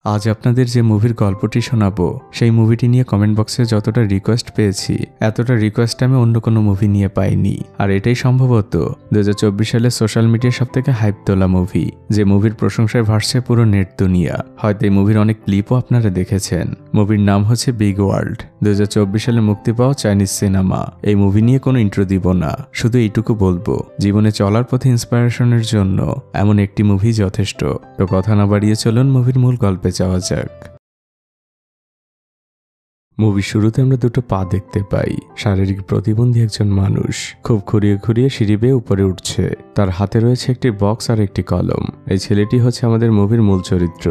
আজ আপনাদের যে মুভির গল্পটি শোনাবো সেই মুভিটি নিয়ে কমেন্ট বক্সে যতটা রিকোয়েস্ট পেয়েছি এতটা রিকোয়েস্ট আমি অন্য কোনো মুভি নিয়ে পাইনি। আর এটাই সম্ভবত 2024 সালে সোশ্যাল মিডিয়ার সবথেকে হাইপ তোলা মুভি, যে মুভির প্রশংসায় ভাসছে পুরো নেট দুনিয়া। হয়তো এই মুভির অনেক ক্লিপও আপনারা দেখেছেন। মুভির নাম হচ্ছে বিগ ওয়ার্ল্ড। 2024 সালে মুক্তি পাওয়া চাইনিজ সিনেমা। এই মুভি নিয়ে কোনো ইন্ট্রো দিব না, শুধু এইটুকু বলবো জীবনে চলার পথে ইন্সপিরেশনের জন্য এমন একটি মুভি যথেষ্ট। তো কথা না বাড়িয়ে চলুন মুভির মূল গল্পে যাওয়া যাক। মুভির শুরুতে আমরা দুটো পা দেখতে পাই। শারীরিক প্রতিবন্ধী একজন মানুষ খুব খুঁড়িয়ে খুঁড়িয়ে সিঁড়ি বেয়ে উপরে উঠছে। তার হাতে রয়েছে একটি বক্স আর একটি কলম। এই ছেলেটি হচ্ছে আমাদের মুভির মূল চরিত্র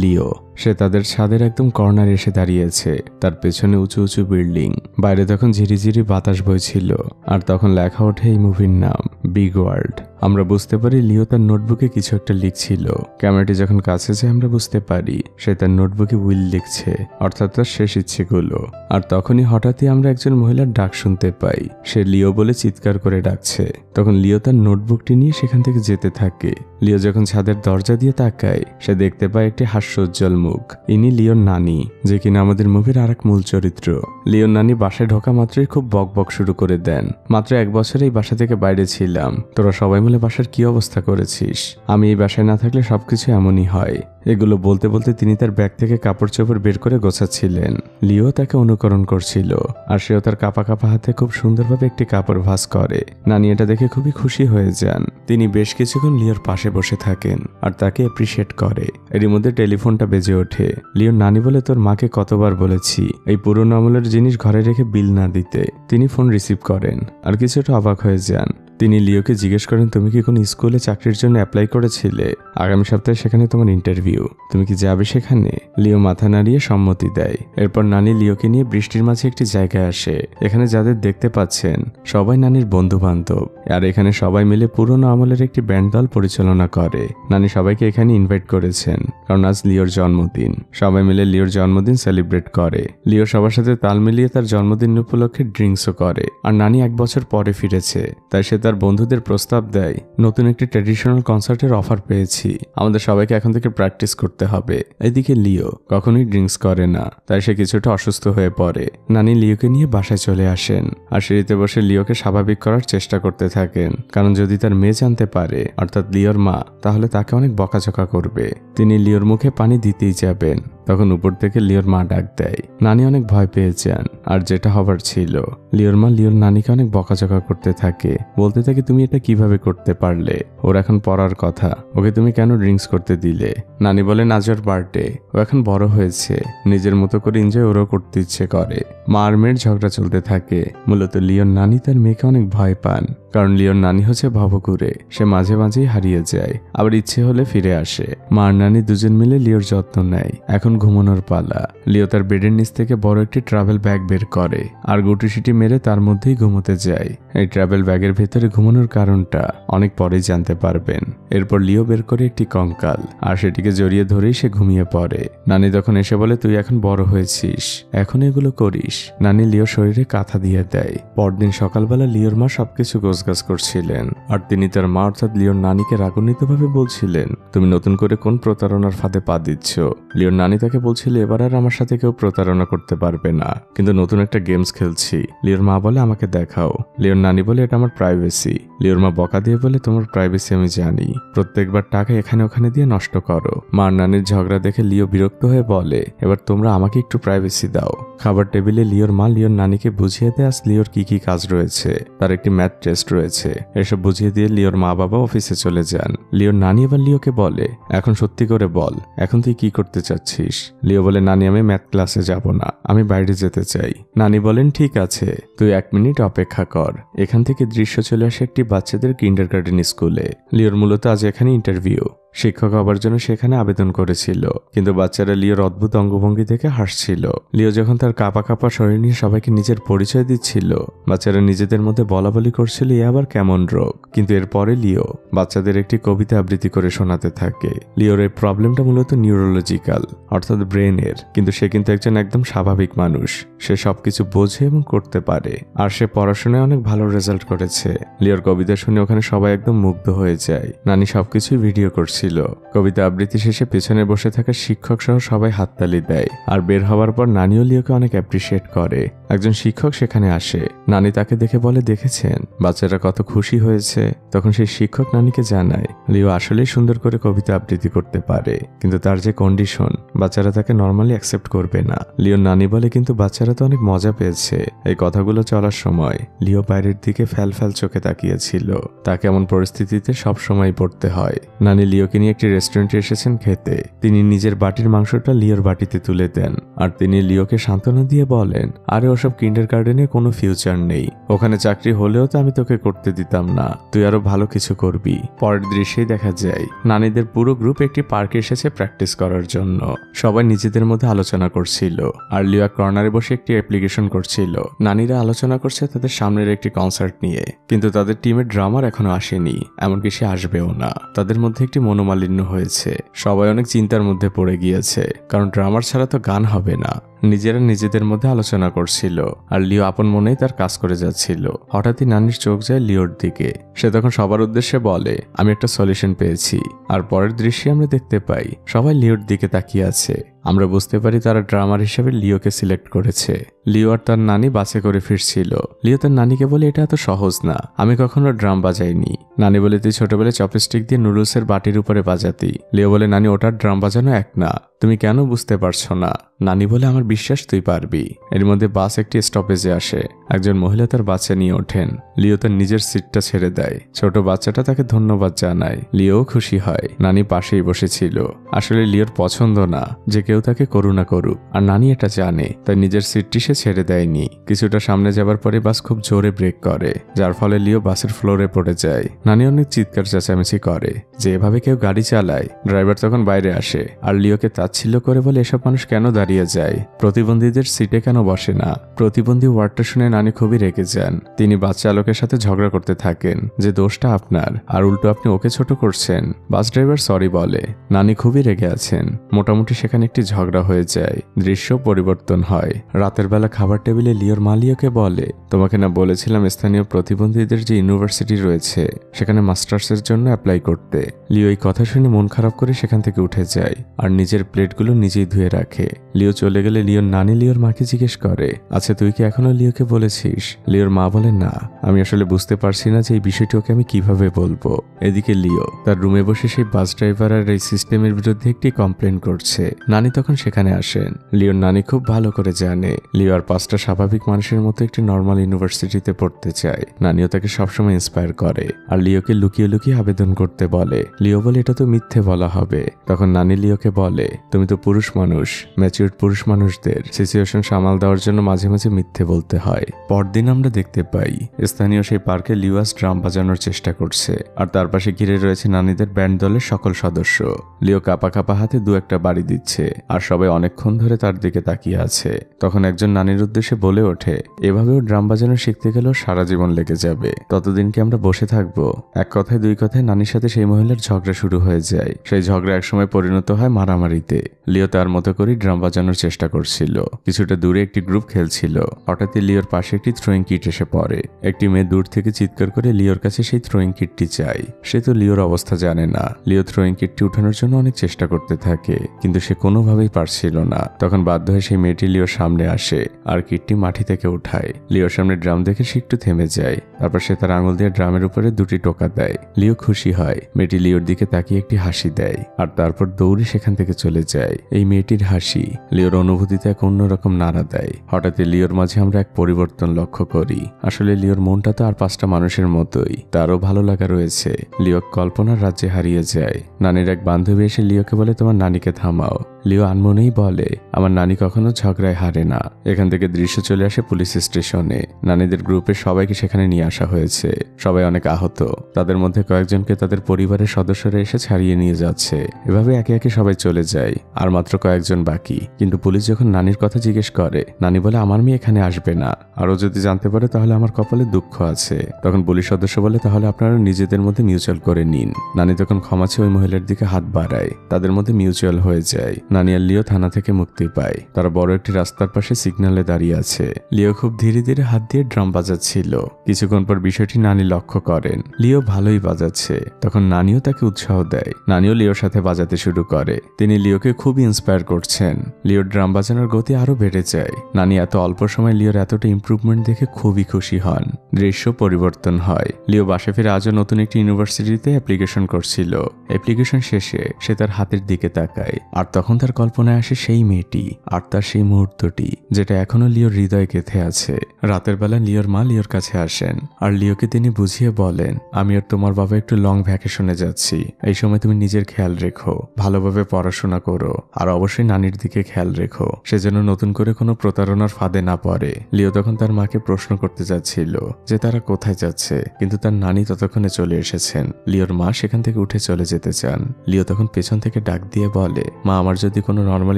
লিও। সে তাদের ছাদের একদম কর্নারে এসে দাঁড়িয়েছে। তার পেছনে উঁচু উঁচু বিল্ডিং। বাইরে তখন ঝিরিঝিরি বাতাস বইছিল। আর তখন লেখা ওঠে এই মুভির নাম বিগ ওয়ার্ল্ড। আমরা বুঝতে পারি লিও তার নোটবুকে কিছু একটা লিখছিল। ক্যামেরাটি যখন কাছে যায় আমরা বুঝতে পারি সে তার নোটবুকে উইল লিখছে, অর্থাৎ তার শেষ ইচ্ছেগুলো। আর তখনই হঠাৎই আমরা একজন মহিলার ডাক শুনতে পাই। সে লিও বলে চিৎকার করে ডাকছে। তখন লিও তার নোটবুকটি নিয়ে সেখান থেকে যেতে থাকে। লিও যখন ছাদের দরজা দিয়ে তাকায় সে দেখতে পায় একটি হাস্যোজ্জ্বল মুখ। ইনি লিওর নানি, যে কিনা আমাদের মুভির আরেক মূল চরিত্র। লিওর নানি বাসায় ঢোকা মাত্রই খুব বকবক শুরু করে দেন। মাত্র 1 বছর এই বাসা থেকে বাইরে ছিলাম, তোরা সবাই মিলে বাসার কি অবস্থা করেছিস? আমি এই বাসায় না থাকলে সবকিছু এমনই হয়। এগুলো বলতে বলতে তিনি তার ব্যাগ থেকে কাপড় চোপড় বের করে গোছাচ্ছিলেন। লিও তাকে অনুকরণ করছিল, আর সেও তার কাপা কাপা হাতে খুব সুন্দরভাবে একটি কাপড় ভাঁজ করে। নানি এটা দেখে খুবই খুশি হয়ে যান। তিনি বেশ কিছুক্ষণ লিওর পাশে বসে থাকেন আর তাকে অ্যাপ্রিশিয়েট করে। এরই মধ্যে টেলিফোনটা বেজে ওঠে। লিওর নানি বলে, তোর মাকে কতবার বলেছি এই পুরনো আমলের জিনিস ঘরে রেখে বিল না দিতে। তিনি ফোন রিসিভ করেন আর কিছুটা অবাক হয়ে যান। তিনি লিওকে জিজ্ঞেস করেন, তুমি কি কোনো স্কুলে চাকরির জন্য অ্যাপ্লাই করেছিলে? আগামী সপ্তাহে সেখানে তোমার ইন্টারভিউ, তুমি কি যাবে সেখানে? লিও মাথা নাড়িয়ে সম্মতি দেয়। এরপর নানি লিওকে নিয়ে বৃষ্টির মাঝে একটি জায়গায় আসে। এখানে যাদের দেখতে পাচ্ছেন সবাই নানির বন্ধু বান্ধব। আর এখানে সবাই মিলে পুরনো আমলের একটি ব্যান্ড দল পরিচালনা করে। নানি সবাইকে এখানে ইনভাইট করেছেন কারণ আজ লিওর জন্মদিন। সবাই মিলে লিওর জন্মদিন সেলিব্রেট করে। লিও সবার সাথে তাল মিলিয়ে তার জন্মদিন উপলক্ষে ড্রিঙ্কসও করে। আর নানি 1 বছর পরে ফিরেছে, তাই সে তার বন্ধুদের প্রস্তাব দেয়, নতুন একটি ট্র্যাডিশনাল কনসার্টের অফার পেয়েছি, আমাদের সবাইকে এখন থেকে প্র্যাকটিস করতে হবে। এদিকে লিও কখনোই ড্রিঙ্কস করে না, তাই সে কিছুটা অসুস্থ হয়ে পড়ে। নানি লিওকে নিয়ে বাসায় চলে আসেন আর সিঁড়িতে বসে লিওকে স্বাভাবিক করার চেষ্টা করতে থাকেন, কারণ যদি তার মেয়ে জানতে পারে, অর্থাৎ লিওর মা, তাহলে তাকে অনেক বকাঝকা করবে। তিনি লিওর মুখে পানি দিতেই যাবেন, তখন উপর থেকে লিওর মা ডাক দেয়। নানি অনেক ভয় পেয়ে যান। আর যেটা হবার ছিল, লিওর মা লিওর নানিকে অনেক বকাঝকা করতে থাকে, বলতে থাকে, তুমি এটা কিভাবে করতে পারলে? ওর এখন পড়ার কথা, ওকে তুমি কেন ড্রিঙ্কস করতে দিলে? নানি বলেন, আজ ওর বার্থডে, ও এখন বড় হয়েছে, নিজের মতো করে এনজয় ওরও করতে ইচ্ছে করে। মা আর মেয়ের ঝগড়া চলতে থাকে। মূলত লিওর নানি তার মেয়েকে অনেক ভয় পান, কারণ লিওর নানি হচ্ছে ভবঘুরে। সে মাঝে মাঝেই হারিয়ে যায়, আবার ইচ্ছে হলে ফিরে আসে। মা আর নানি দুজন মিলে লিওর যত্ন নেয়। এখন ঘুমানোর পালা। লিও তার বেডের নিচ থেকে বড় একটি ট্রাভেল ব্যাগ বের করে আর গুটিসিটি মেরে তার মধ্যেই ঘুমোতে যায়। এই ট্রাভেল ব্যাগের ভেতরে ঘুমানোর কারণটা অনেক পরেই জানতে পারবেন। এরপর লিও বের করে একটি কঙ্কাল আর সেটিকে জড়িয়ে ধরেই সে ঘুমিয়ে পড়ে। নানি তখন এসে বলে, তুই এখন বড় হয়েছিস, এখন এগুলো করিস। নানি লিওর শরীরে কাঁথা দিয়ে দেয়। পরদিন সকালবেলা লিওর মা সবকিছু গোছগাছ করছিলেন আর তিনি তার মা অর্থাৎ লিওর নানিকে রাগান্বিতভাবে বলছিলেন, তুমি নতুন করে কোন প্রতারণার ফাঁদে পা দিচ্ছ? লিওর নানি তাকে বলছিল, এবার আর আমার সাথে কেউ প্রতারণা করতে পারবে না, কিন্তু নতুন একটা গেমস খেলছি। লিওর মা বলে, আমাকে দেখাও। লিওর নানি বলে, এটা আমার প্রাইভেসি। লিওর মা বকা দিয়ে বলে, তোমার প্রাইভেসি আমি জানি, প্রত্যেকবার টাকা এখানে ওখানে দিয়ে নষ্ট করো। মার নানির ঝগড়া দেখে লিও বিরক্ত হয়ে বলে, এবার তোমরা আমাকে একটু প্রাইভেসি দাও। খাবার টেবিলে লিওর মা লিওর নানিকে বুঝিয়ে দেয় আজ লিওর কি কি কাজ রয়েছে। তার একটি ম্যাথ টেস্ট রয়েছে। এসব বুঝিয়ে দিয়ে লিওর মা বাবা অফিসে চলে যান। লিওর নানি এবার লিওকে বলে, এখন সত্যি করে বল, এখন তুই কি করতে চাচ্ছিস? লিও বলে, নানি আমি ম্যাথ ক্লাসে যাব না, আমি বাইরে যেতে চাই। নানি বলেন, ঠিক আছে, তুই 1 মিনিট অপেক্ষা কর। এখান থেকে দৃশ্য চলে আসে একটি বাচ্চাদের কিন্ডারগার্টেন স্কুলে। লিওর মূলত আজ এখানে ইন্টারভিউ। শিক্ষক হবার জন্য সেখানে আবেদন করেছিল, কিন্তু বাচ্চারা লিওর অদ্ভুত অঙ্গভঙ্গি দেখে হাসছিল। লিও যখন তার কাঁপা কাঁপা শরীর নিয়ে সবাইকে নিজের পরিচয় দিচ্ছিল, বাচ্চারা নিজেদের মধ্যে বলাবলি করছিল, এ আবার কেমন রোগ। কিন্তু এরপরে লিও বাচ্চাদের একটি কবিতা আবৃত্তি করে শোনাতে থাকে। লিওর এই প্রবলেমটা মূলত নিউরোলজিক্যাল, অর্থাৎ ব্রেনের, কিন্তু সে কিন্তু একজন একদম স্বাভাবিক মানুষ। সে সবকিছু বোঝে এবং করতে পারে, আর সে পড়াশোনায় অনেক ভালো রেজাল্ট করেছে। লিওর কবিতা শুনে ওখানে সবাই একদম মুগ্ধ হয়ে যায়। নানি সবকিছুই ভিডিও করছিল। করছিল। কবিতা আবৃত্তি শেষে পেছনে বসে থাকা শিক্ষক সহ সবাই হাততালি দেয়, আর বের হওয়ার পর নানিও লিওকে অনেক অ্যাপ্রিসিয়েট করে। একজন শিক্ষক সেখানে আসে, নানি তাকে দেখে বলে, দেখেছেন বাচ্চারা কত খুশি হয়েছে। তখন সেই শিক্ষক নানিকে জানায় লিও আসলেই সুন্দর করে কবিতা আবৃত্তি করতে পারে, কিন্তু তার যে কন্ডিশন, বাচ্চারা তাকে নর্মালি অ্যাকসেপ্ট করবে না। লিওর নানি বলে, কিন্তু বাচ্চারা তো অনেক মজা পেয়েছে। এই কথাগুলো চলার সময় লিও বাইরের দিকে ফ্যাল চোখে তাকিয়েছিল। তাকে এমন পরিস্থিতিতে সবসময় পড়তে হয়। নানি লিওকে নিয়ে একটি রেস্টুরেন্টে এসেছেন খেতে। তিনি নিজের বাটির মাংসটা লিওর বাটিতে তুলে দেন, আর তিনি লিওকে সান্ত্বনা দিয়ে বলেন, আরে ওসব কিন্ডারগার্টেনে কোনো ফিউচার নেই, ওখানে চাকরি হলেও তো আমি তোকে করতে দিতাম না, তুই আরো ভালো কিছু করবি। পরের দৃশ্যেই দেখা যায় নানিদের পুরো গ্রুপ একটি পার্কে এসেছে প্র্যাকটিস করার জন্য। সবাই নিজেদের মধ্যে আলোচনা করছিল, আর লিও কর্নারে বসে একটি অ্যাপ্লিকেশন করছিল। নানিরা আলোচনা করছে তাদের সামনের একটি কনসার্ট নিয়ে, কিন্তু তাদের টিমের ড্রামার এখনো আসেনি, এমনকি সে আসবেও না। তাদের মধ্যে একটি মনোমালিন্য হয়েছে, সবাই অনেক চিন্তার মধ্যে পড়ে গিয়েছে, কারণ ড্রামার ছাড়া তো গান হবে না। নিজেরা নিজেদের মধ্যে আলোচনা করছিল, আর লিও আপন মনেই তার কাজ করে যাচ্ছিল। হঠাৎই নানির চোখ যায় লিওর দিকে। সে তখন সবার উদ্দেশ্যে বলে, আমি একটা সলিউশন পেয়েছি। আর পরের দৃশ্যে আমরা দেখতে পাই সবাই লিওর দিকে তাকিয়ে আছে। আমরা বুঝতে পারি তারা ড্রামার হিসেবে লিওকে সিলেক্ট করেছে। লিও আর তার নানি বাসে করে ফিরছিল। লিও তার নানিকে বলে, এটা এত সহজ না, আমি কখনো ড্রাম বাজাইনি। নানি বলে, তুই ছোটবেলায় চপস্টিক দিয়ে নুডলসের বাটির উপরে বাজাতি। লিও বলে, নানি ওটার ড্রাম বাজানো এক না, তুমি কেন বুঝতে পারছো না? নানি বলে, আমার বিশ্বাস তুই পারবি। এর মধ্যে বাস একটি স্টপেজে আসে। একজন মহিলা তার বাচ্চা নিয়ে ওঠেন। লিও তার নিজের সিটটা ছেড়ে দেয়। ছোট বাচ্চাটা তাকে ধন্যবাদ জানায়। লিও খুশি হয়। নানি পাশেই বসেছিল। আসলে লিওর পছন্দ না যে কেউ তাকে করুণা করুক, আর নানি এটা জানে, তাই নিজের সিটটি সে ছেড়ে দেয়নি। কিছুটা সামনে যাবার পরে বাস খুব জোরে ব্রেক করে, যার ফলে লিও বাসের ফ্লোরে পড়ে যায়। নানি অনেক চিৎকার চেঁচামেচি করে যে এভাবে কেউ গাড়ি চালায়। ড্রাইভার তখন বাইরে আসে, আর লিওকে তাচ্ছিল্য করে বলে, এসব মানুষ কেন দাঁড়িয়ে যায়, প্রতিবন্ধীদের সিটে কেন বসে না? প্রতিবন্ধী ওয়ার্ডটা শুনে নানি খুবই রেগে যান। তিনি বাস চালকের সাথে ঝগড়া করতে থাকেন যে দোষটা আপনার, আর উল্টো আপনি ওকে ছোট করছেন। বাস ড্রাইভার সরি বলে। নানি খুবই রেগে আছেন। মোটামুটি সেখানে একটি ঝগড়া হয়ে যায়। দৃশ্য পরিবর্তন হয়। রাতের বেলা খাবার টেবিলে লিওর মা লিওকে বলে, তোমাকে না বলেছিলাম স্থানীয় প্রতিবন্ধীদের যে ইউনিভার্সিটি রয়েছে সেখানে মাস্টার্সের জন্য অ্যাপ্লাই করতে? লিও এই কথা শুনে মন খারাপ করে সেখান থেকে উঠে যায়, আর নিজের প্লেটগুলো নিজেই ধুয়ে রাখে। লিও চলে গেলে লিওর নানি লিওর মাকে জিজ্ঞেস করে, আচ্ছা তুই কি এখনো লিওকে বলেছিস? লিওর মা বলে, না, আমি আসলে বুঝতে পারছি না যে এই বিষয়টি ওকে আমি কিভাবে বলবো। এদিকে লিও তার রুমে বসে সেই বাস ড্রাইভার আর এই সিস্টেমের বিরুদ্ধে একটি কমপ্লেন করছে। নানি তখন সেখানে আসেন। লিওর নানি খুব ভালো করে জানে লিও আর 5টা স্বাভাবিক মানুষের মতো একটি নর্মাল ইউনিভার্সিটিতে পড়তে চায়। নানিও তাকে সবসময় ইন্সপায়ার করে, আর লিওকে লুকিয়ে লুকিয়ে আবেদন করতে বলে। লিও বলে, এটা তো মিথ্যে বলা হবে। তখন নানি লিওকে বলে, তুমি তো পুরুষ মানুষ, ম্যাচিউরড পুরুষ মানুষদের সিচুয়েশন সামাল দেওয়ার জন্য মাঝে মাঝে মিথ্যে বলতে হয়। পরদিন আমরা দেখতে পাই স্থানীয় সেই পার্কে লিওয়াস ড্রাম বাজানোর চেষ্টা করছে, আর তার পাশে ঘিরে রয়েছে নানিদের ব্যান্ড দলের সকল সদস্য। লিও কাপা কাপা হাতে দু একটা বাড়ি দিচ্ছে, আর সবাই অনেকক্ষণ ধরে তার দিকে তাকিয়ে আছে। তখন একজন নানির উদ্দেশ্যে বলে ওঠে, এভাবেও ড্রাম বাজানো শিখতে গেলেও সারা জীবন লেগে যাবে, ততদিন কি আমরা বসে থাকবো? এক কথায় দুই কথায় নানির সাথে সেই মহিলার ঝগড়া শুরু হয়ে যায়। সেই ঝগড়া একসময় পরিণত হয় মারামারিতে। লিও তার মতো করে ড্রাম বাজানোর চেষ্টা করছিল। কিছুটা দূরে একটি গ্রুপ খেলছিল। হঠাৎই লিওর পাশে একটি থ্রোয়িং কিট এসে পড়ে। একটি মেয়ে দূর থেকে চিৎকার করে লিওর কাছে সেই থ্রোয়িং কিটটি চায়। সে তো লিওর অবস্থা জানে না। লিও থ্রোয়িং কিটটি উঠানোর জন্য অনেক চেষ্টা করতে থাকে, কিন্তু সে কোনোভাবেই পারছিল না। তখন বাধ্য হয়ে সেই মেয়েটি লিওর সামনে আসে, আর কিটটি মাটি থেকে উঠায়। লিওর সামনে ড্রাম দেখে সে একটু থেমে যায়। তারপর সে তার আঙুল দিয়ে ড্রামের উপরে 2টি টোকা দেয়। লিও খুশি হয়। মেয়েটি লিওর দিকে তাকিয়ে একটি হাসি দেয়, আর তারপর দৌড়ে সেখান থেকে চলে যায়। এই মেয়েটির হাসি লিওর অনুভূতিতে এক অন্যরকম নাড়া দেয়। হঠাৎই লিওর মাঝে আমরা এক পরিবর্তন লক্ষ্য করি। আসলে লিওর মনটা তো আর 5টা মানুষের মতোই, তারও ভালো লাগা রয়েছে। লিও কল্পনার রাজ্যে হারিয়ে যায়। নানির এক বান্ধবী এসে লিওকে বলে, তোমার নানিকে থামাও। লিও আনমনেই বলে, আমার নানি কখনো ঝগড়ায় হারে না। এখান থেকে দৃশ্য চলে আসে পুলিশ স্টেশনে। নানিদের গ্রুপের সবাইকে সেখানে নিয়ে আসা হয়েছে। সবাই অনেক আহত। তাদের মধ্যে কয়েকজনকে তাদের পরিবারের সদস্যরা এসে ছাড়িয়ে নিয়ে যাচ্ছে। এভাবে একে একে সবাই চলে যায়, আর মাত্র কয়েকজন বাকি। কিন্তু পুলিশ যখন নানির কথা জিজ্ঞেস করে, নানি বলে, আমার মেয়ে এখানে আসবে না, আরও যদি জানতে পারে তাহলে আমার কপালে দুঃখ আছে। তখন পুলিশ সদস্য বলে, তাহলে আপনারা নিজেদের মধ্যে মিউচুয়াল করে নিন। নানি তখন ক্ষমা চেয়ে ওই মহিলার দিকে হাত বাড়ায়। তাদের মধ্যে মিউচুয়াল হয়ে যায়। নানি আর লিও থানা থেকে মুক্তি পায়। তারা বড় একটি রাস্তার পাশে সিগন্যালে দাঁড়িয়ে আছে। লিও খুব ধীরে ধীরে হাত দিয়ে ড্রাম বাজাচ্ছিল। কিছুক্ষণ পর বিষয়টি নানি লক্ষ্য করেন। লিও ভালোই বাজাচ্ছে। তখন নানিও তাকে উৎসাহ দেয়। নানিও লিওর সাথে বাজাতে শুরু করে। তিনি লিওকে খুবই ইন্সপায়ার করছেন। লিওর ড্রাম বাজানোর গতি আরো বেড়ে যায়। নানি এত অল্প সময় লিওর এতটা ইমপ্রুভমেন্ট দেখে খুবই খুশি হন। দৃশ্য পরিবর্তন হয়। লিও বাসা ফিরে আজও নতুন একটি ইউনিভার্সিটিতে অ্যাপ্লিকেশন করছিল। অ্যাপ্লিকেশন শেষে সে তার হাতের দিকে তাকায়। আর তখন তার কল্পনায় আসে সেই মেয়েটি আর তার সেই মুহূর্তটি যেটা এখনো লিওর হৃদয়ে গেঁথে আছে। রাতের বেলা লিওর মা লিওর কাছে আসেন আর লিওকে তিনি বুঝিয়ে বলেন, আমি আর তোমার বাবা একটু লং ভ্যাকেশনে যাচ্ছি। এই সময় তুমি নিজের খেয়াল রেখো, ভালোভাবে পড়াশোনা করো, আর অবশ্যই নানির দিকে খেয়াল রেখো, সে যেন নতুন করে কোনো প্রতারণার ফাঁদে না পড়ে। লিও তখন তার মাকে প্রশ্ন করতে যাচ্ছিল যে তারা কোথায় যাচ্ছে, কিন্তু তার নানি ততক্ষণে চলে এসেছেন। লিওর মা সেখান থেকে উঠে চলে যেতে চান। লিও তখন পেছন থেকে ডাক দিয়ে বলে, মা আমার যদি কোনো নর্মাল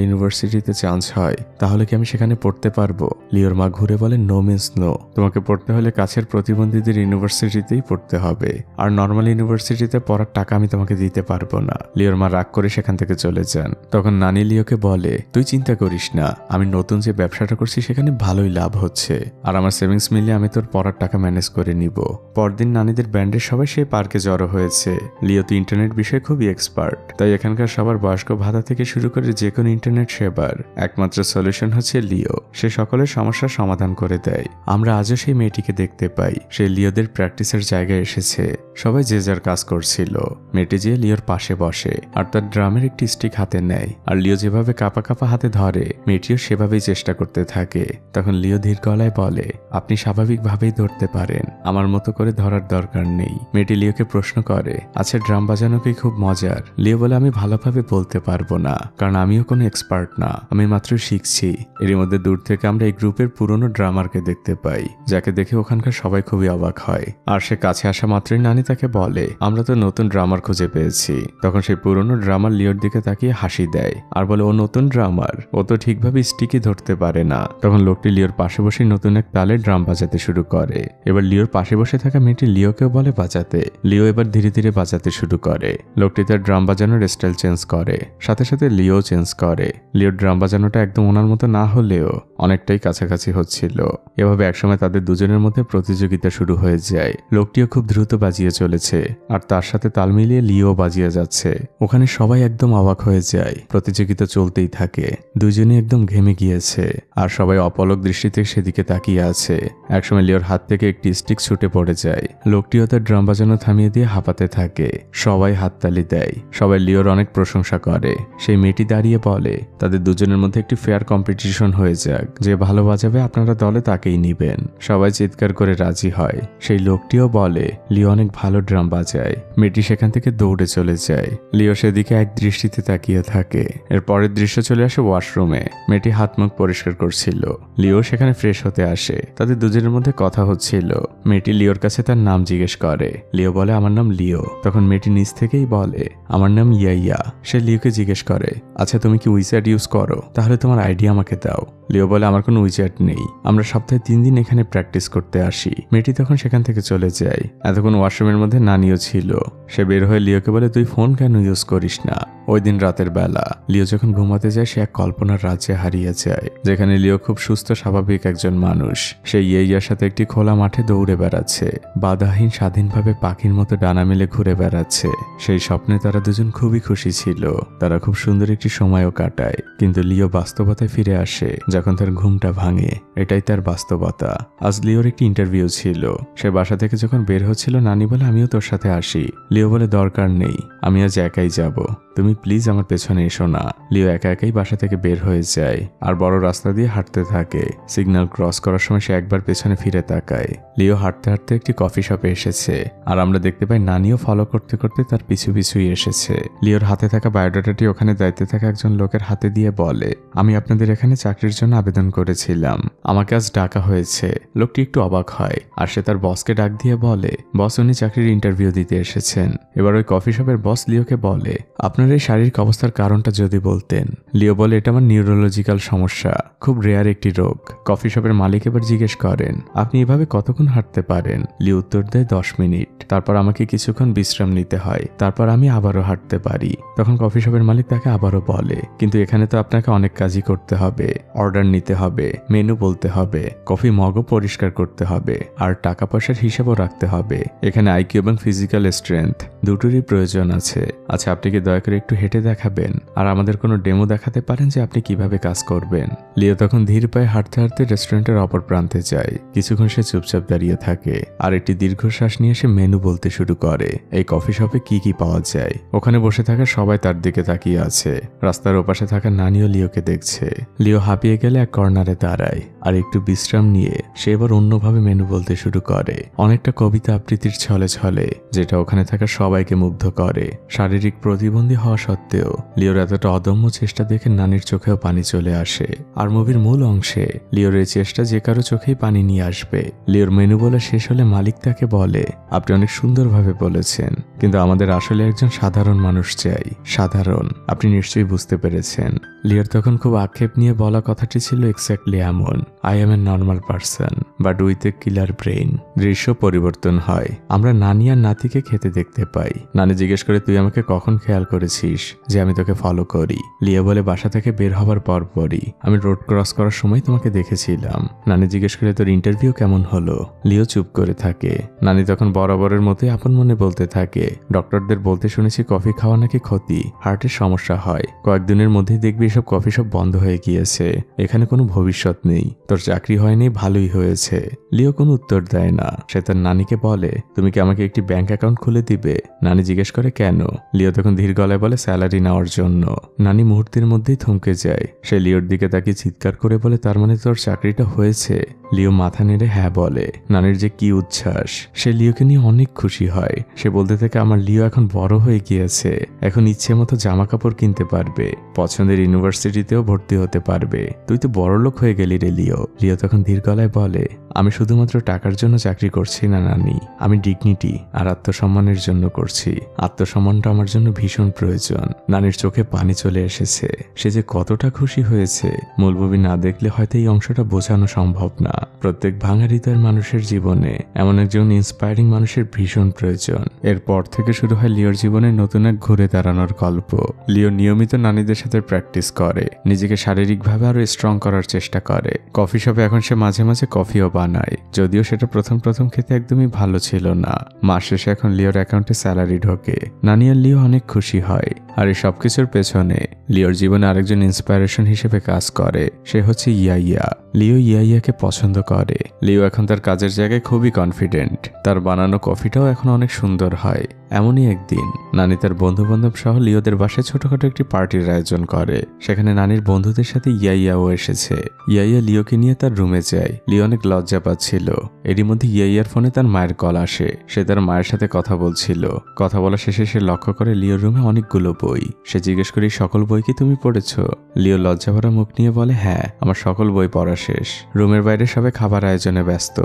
ইউনিভার্সিটিতে চান্স হয় তাহলে কি আমি সেখানে পড়তে পারবো? লিওর মা ঘুরে বলে, নো মিন্স নো, তোমাকে পড়তে হলে কাছের প্রতিবন্ধীদের ইউনিভার্সিটিতেই পড়তে হবে, আর নর্মাল ইউনিভার্সিটিতে পড়ার টাকা আমি তোমাকে দিতে পারবো না। লিওর মা রাগ করে সেখান থেকে চলে যান। তখন নানি লিওকে বলে, তুই চিন্তা করিস না, আমি নতুন যে ব্যবসাটা করছি সেখানে ভালোই লাভ হচ্ছে, আর আমার সেভিংস মিলিয়ে আমি তোর পড়ার টাকা ম্যানেজ করে নিব। পরদিন নানিদের ব্যান্ডের সবাই সেই পার্কে জড়ো হয়েছে। লিও তো ইন্টারনেট বিষয়ে খুবই এক্সপার্ট, তাই এখানকার সবার বয়স্ক ভাতা থেকে শুরু করে যে কোনো ইন্টারনেট সেবার একমাত্র সলিউশন হচ্ছে লিও। সে সকলের সমস্যার সমাধান করে দেয়। আমরা আজও সেই মেয়েটিকে দেখতে পাই। সে লিওদের প্র্যাকটিসের জায়গায় এসেছে। সবাই যে যার কাজ করছিল। মেয়েটি যেয়ে লিওর পাশে বসে আর তার ড্রামের একটি স্টিক হাতে নেয়। আর লিও যেভাবে কাঁপা কাঁপা হাতে ধরে, মেয়েটিও সেভাবেই চেষ্টা করতে থাকে। তখন লিও ধীর গলায় বলে, আপনি স্বাভাবিকভাবেই ধরতে পারেন, আমার মতো করে ধরার দরকার নেই। মেয়েটি লিওকে প্রশ্ন করে, আচ্ছা ড্রাম বাজানো কি খুব মজার? লিও বলে, আমি ভালোভাবে বলতে পারবো না, কারণ আমিও কোনো এক্সপার্ট না, আমি মাত্র শিখছি। এর মধ্যে দূর থেকে আমরা এই গ্রুপের পুরনো ড্রামারকে দেখতে পাই, যাকে দেখে ওখানকার সবাই খুবই অবাক হয়। আর সে কাছে আসা মাত্রই নানি তাকে বলে, আমরা তো নতুন ড্রামার খুঁজে পেয়েছি। তখন সেই পুরনো ড্রামার লিওর দিকে তাকিয়ে হাসি দেয় আর বলে, ও নতুন ড্রামার, ও তো ঠিকভাবে স্টিকই ধরতে পারে না। তখন লোকটি লিওর পাশে বসে নতুন এক তালে ড্রাম বাজাতে শুরু করে। এবার লিওর পাশে বসে থাকা মেয়েটি লিওকেও বলে বাজাতে। লিও এবার ধীরে ধীরে বাজাতে শুরু করে। লোকটি তার ড্রাম বাজানোর স্টাইল চেঞ্জ করে, সাথে সাথে লিও চেঞ্জ করে। লিওর ড্রাম বাজানোটা একদম ওনার মতো না হলেও অনেকটাই কাছাকাছি হচ্ছিল। এভাবে একসময় তাদের দুজনের মধ্যে প্রতিযোগিতা শুরু হয়ে যায়। লোকটিও খুব দ্রুত বাজিয়ে চলেছে আর তার সাথে তাল মিলিয়ে লিও বাজিয়ে যাচ্ছে। ওখানে সবাই একদম অবাক হয়ে যায়। প্রতিযোগিতা চলতেই থাকে। দুজনে একদম ঘেমে গিয়েছে আর সবাই অপলক দৃষ্টিতে সেদিকে তাকিয়ে আছে। একসময় লিওর হাত থেকে একটি স্টিক ছুটে পড়ে যায়। লোকটিও তার ড্রাম বাজানো থামিয়ে দিয়ে হাঁপাতে থাকে। সবাই হাততালি দেয়। সবাই লিওর অনেক প্রশংসা করে। সেই মেয়েটি দাঁড়িয়ে বলে, তাদের দুজনের মধ্যে একটি ফেয়ার কম্পিটিশন হয়ে যাক, যে ভালো বাজাবে আপনারা দলে তাকেই নিবেন। সবাই চিৎকার করে রাজি হয়। সেই লোকটিও বলে, লিও অনেক ভালো ড্রাম বাজায়। মেয়েটি সেখান থেকে দৌড়ে চলে যায়। লিও সেদিকে এক দৃষ্টিতে তাকিয়ে থাকে। এর পরের দৃশ্য চলে আসে ওয়াশরুমে। মেয়েটি হাত মুখ পরিষ্কার করছিল। লিও সেখানে ফ্রেশ হতে আসে। তাদের দুজনের মধ্যে কথা হচ্ছিল। মেয়েটি লিওর কাছে তার নাম জিজ্ঞেস করে। লিও বলে, আমার নাম লিও। তখন মেয়েটি নিজ থেকেই বলে, আমার নাম ইয়াইয়া। সে লিওকে জিজ্ঞেস করে, আচ্ছা তুমি কি উইচ্যাট ইউজ করো? তাহলে তোমার আইডি আমাকে দাও। লিও বলে, আমার কোনো উইচ্যাট নেই, আমরা সপ্তাহে 3 দিন এখানে প্র্যাকটিস করতে আসি। মেয়েটি তখন সেখান থেকে চলে যায়। এতক্ষণ ওয়াশরুমের মধ্যে নানিও ছিল। সে বের হয়ে লিওকে বলে, তুই ফোন কেন ইউজ করিস না? ওই দিন রাতের বেলা লিও যখন ঘুমাতে যায়, সে এক কল্পনার রাজ্যে হারিয়ে যায়, যেখানে লিও খুব সুস্থ স্বাভাবিক একজন মানুষ। সে ইয়ার সাথে একটি খোলা মাঠে দৌড়ে বেড়াচ্ছে, বাধাহীন স্বাধীনভাবে পাখির মতো ডানা মেলে ঘুরে বেড়াচ্ছে। সেই স্বপ্নে তারা দুজন খুবই খুশি ছিল। তারা খুব সুন্দর একটি সময়ও কাটায়। কিন্তু লিও বাস্তবতায় ফিরে আসে যখন তার ঘুমটা ভাঙে। এটাই তার বাস্তবতা। আজ লিওর একটি ইন্টারভিউ ছিল। সে বাসা থেকে যখন বের হচ্ছিল, নানি বলে, আমিও তোর সাথে আসি। লিও বলে, দরকার নেই, আমি আজ একাই যাব, তুমি প্লিজ আমার পেছনে এসো না। লিও একা একাই বাসা থেকে বের হয়ে যায় আর বড় রাস্তা দিয়ে হাঁটতে থাকে। সিগন্যাল ক্রস করার সময় সে একবার পেছনে ফিরে তাকায়। লিও হাঁটতে হাঁটতে একটি কফি শপে এসেছে আর আমরা দেখতে পাই নানিও ফলো করতে করতে তার পিছু পিছুই এসেছে। লিওর হাতে থাকা বায়োডাটাটি ওখানে দায়িত্বে থাকা একজন লোকের হাতে দিয়ে বলে, আমি আপনাদের এখানে চাকরির জন্য আবেদন করেছিলাম, আমাকে আজ ডাকা হয়েছে। লোকটি একটু অবাক হয় আর সে তার বসকে ডাক দিয়ে বলে, বস উনি চাকরির ইন্টারভিউ দিতে এসেছেন। এবার ওই কফি শপের বস লিওকে বলে, আপনার এই শারীরিক অবস্থার কারণটা যদি বলতেন। লিও বলে, এটা আমার নিউরোলজিক্যাল সমস্যা, খুব রেয়ার একটি রোগ। কফি শপের মালিক এবার জিজ্ঞেস করেন, আপনি এভাবে কতক্ষণ হাঁটতে পারেন? লিও উত্তর দেয়, 10 মিনিট। তারপর আমাকে কিছুক্ষণ বিশ্রাম নিতে হয়, তারপর আমি আবারও হাঁটতে পারি। তখন কফি শপের মালিক তাকে আবারও বলে, কিন্তু এখানে তো আপনাকে অনেক কাজই করতে হবে, অর্ডার নিতে হবে, মেনু বলতে হবে, কফি মগও পরিষ্কার করতে হবে, আর টাকা পয়সার হিসাবও রাখতে হবে। এখানে আইকিউ এবং ফিজিক্যাল স্ট্রেংথ দুটোরই প্রয়োজন আছে। আচ্ছা, আপনি কি দয়া করে একটু হেঁটে দেখাবেন আর আমাদের কোনো ডেমো দেখাতে পারেন যে আপনি কিভাবে কাজ করবেন? লিও তখন ধীর পায়ে হাঁটতে হাঁটতে রেস্টুরেন্টের অপর প্রান্তে যায়। কিছুক্ষণ সে চুপচাপ দাঁড়িয়ে থাকে আর একটি দীর্ঘশ্বাস নিয়ে সে মেনু বলতে শুরু করে, এই কফি শপে কি কি পাওয়া যায়। ওখানে বসে থাকা সবাই তার দিকে তাকিয়ে আছে। রাস্তার ওপাশে থাকা নানিও লিওকে দেখছে। লিও হাঁপিয়ে গেলে এক কর্নারে দাঁড়ায় আর একটু বিশ্রাম নিয়ে সে এবার অন্যভাবে মেনু বলতে শুরু করে, অনেকটা কবিতা আবৃত্তির ছলে ছলে, যেটা ওখানে থাকা সবাইকে মুগ্ধ করে। শারীরিক প্রতিবন্ধী হওয়া সত্ত্বেও লিওর এতটা অদম্য চেষ্টা দেখে নানির চোখেও পানি চলে আসে। আর মুভির মূল অংশে লিওর এই চেষ্টা যে কারো চোখেই পানি নিয়ে আসবে। লিওর মেনু বলা শেষ হলে মালিক তাকে বলে, আপনি অনেক সুন্দরভাবে বলেছেন, কিন্তু আমাদের আসলে একজন সাধারণ মানুষ চাই। সাধারণ, আপনি নিশ্চয়ই বুঝতে পেরেছেন। লিওর তখন খুব আক্ষেপ নিয়ে বলা কথাটি ছিল এক্স্যাক্টলি এমন, I M A normal person but with a killer brain. দৃশ্য পরিবর্তন হয়, আমরা নানি আর নাতিকে খেতে দেখতে পাই। নানি জিজ্ঞেস করে, তুই আমাকে কখন খেয়াল করেছিস যে আমি তোকে ফলো করি? লিও বলে, বাসা থেকে বের হবার পরপরই আমি রোড ক্রস করার সময় তোমাকে দেখেছিলাম। নানি জিজ্ঞেস করে, তোর ইন্টারভিউ কেমন হলো? লিও চুপ করে থাকে। নানি তখন বরাবরের মতোই আপন মনে বলতে থাকে, ডক্টরদের বলতে শুনেছি কফি খাওয়া নাকি ক্ষতি, হার্টের সমস্যা হয়, কয়েকদিনের মধ্যেই দেখবি এসব কফি শপ বন্ধ হয়ে গিয়েছে, এখানে কোনো ভবিষ্যৎ নেই, তোর চাকরি হয়নি, ভালোই হয়েছে। লিও কোনো উত্তর দেয় না। সে তার নানিকে বলে, তুমি কি আমাকে একটি ব্যাংক অ্যাকাউন্ট খুলে দিবে? নানি জিজ্ঞেস করে, কেন? লিও তখন ধীর গলায় বলে, স্যালারি নেওয়ার জন্য। নানি মুহূর্তের মধ্যেই থমকে যায়। সে লিওর দিকে তাকিয়ে চিৎকার করে বলে, তার মানে তোর চাকরিটা হয়েছে? লিও মাথা নেড়ে হ্যাঁ বলে। নানির যে কি উচ্ছ্বাস! সে লিওকে নিয়ে অনেক খুশি হয়। সে বলতে থাকে, আমার লিও এখন বড় হয়ে গিয়েছে, এখন ইচ্ছে মতো জামা কাপড় কিনতে পারবে, পছন্দের ইউনিভার্সিটিতেও ভর্তি হতে পারবে। তুই তো বড়লোক হয়ে গেলি রে লিও। লিও তখন ধীর গলায় বলে, আমি শুধুমাত্র টাকার জন্য চাকরি করছি না নানি, আমি ডিগনিটি আর আত্মসম্মানের জন্য করছি। আত্মসম্মানটা আমার জন্য ভীষণ প্রয়োজন। নানির চোখে পানি চলে এসেছে। সে যে কতটা খুশি হয়েছে মূল মুভি না দেখলে হয়তো এই অংশটা বোঝানো সম্ভব না। প্রত্যেক ভাঙা হৃদয়ের মানুষের জীবনে এমন একজন ইন্সপায়ারিং মানুষের ভীষণ প্রয়োজন। এরপর থেকে শুরু হয় লিওর জীবনে নতুন এক ঘুরে দাঁড়ানোর গল্প। লিও নিয়মিত নানিদের সাথে প্র্যাকটিস করে, নিজেকে শারীরিকভাবে আরো স্ট্রং করার চেষ্টা করে। কফি শপে এখন সে মাঝে মাঝে কফিও বানায়, যদিও সেটা প্রথম খেতে একদমই ভালো ছিল না। মাস শেষে এখন লিওর অ্যাকাউন্টে স্যালারি ঢোকে। নানি আর লিও অনেক খুশি হয়। আর এই সবকিছুর পেছনে লিওর জীবনে আরেকজন ইন্সপায়ারেশন হিসেবে কাজ করে, সে হচ্ছে ইয়াইয়া। লিও ইয়াইয়াকে পছন্দ করে। লিও এখন তার কাজের জায়গায় খুবই কনফিডেন্ট। তার বানানো কফিটাও এখন অনেক সুন্দর হয়। এমনই একদিন নানি তার বন্ধু বান্ধব সহ লিওদের বাসায় ছোটখাটো একটি পার্টির আয়োজন করে। সেখানে নানির বন্ধুদের সাথে ইয়াইয়াও এসেছে। ইয়াইয়া লিওকে নিয়ে তার রুমে যায়। লিও অনেক লজ্জা পাচ্ছিল। এরই মধ্যে ইয়াইয়ার ফোনে তার মায়ের কল আসে। সে তার মায়ের সাথে কথা বলছিল। কথা বলা শেষে সে লক্ষ্য করে লিওর রুমে অনেকগুলো বই। সে জিজ্ঞেস করে, সকল বই কি তুমি পড়েছো? লিও লজ্জা ভরা মুখ নিয়ে বলে, হ্যাঁ, আমার সকল বই পড়া শেষ। রুমের বাইরে সবাই খাবার আয়োজনে ব্যস্ত।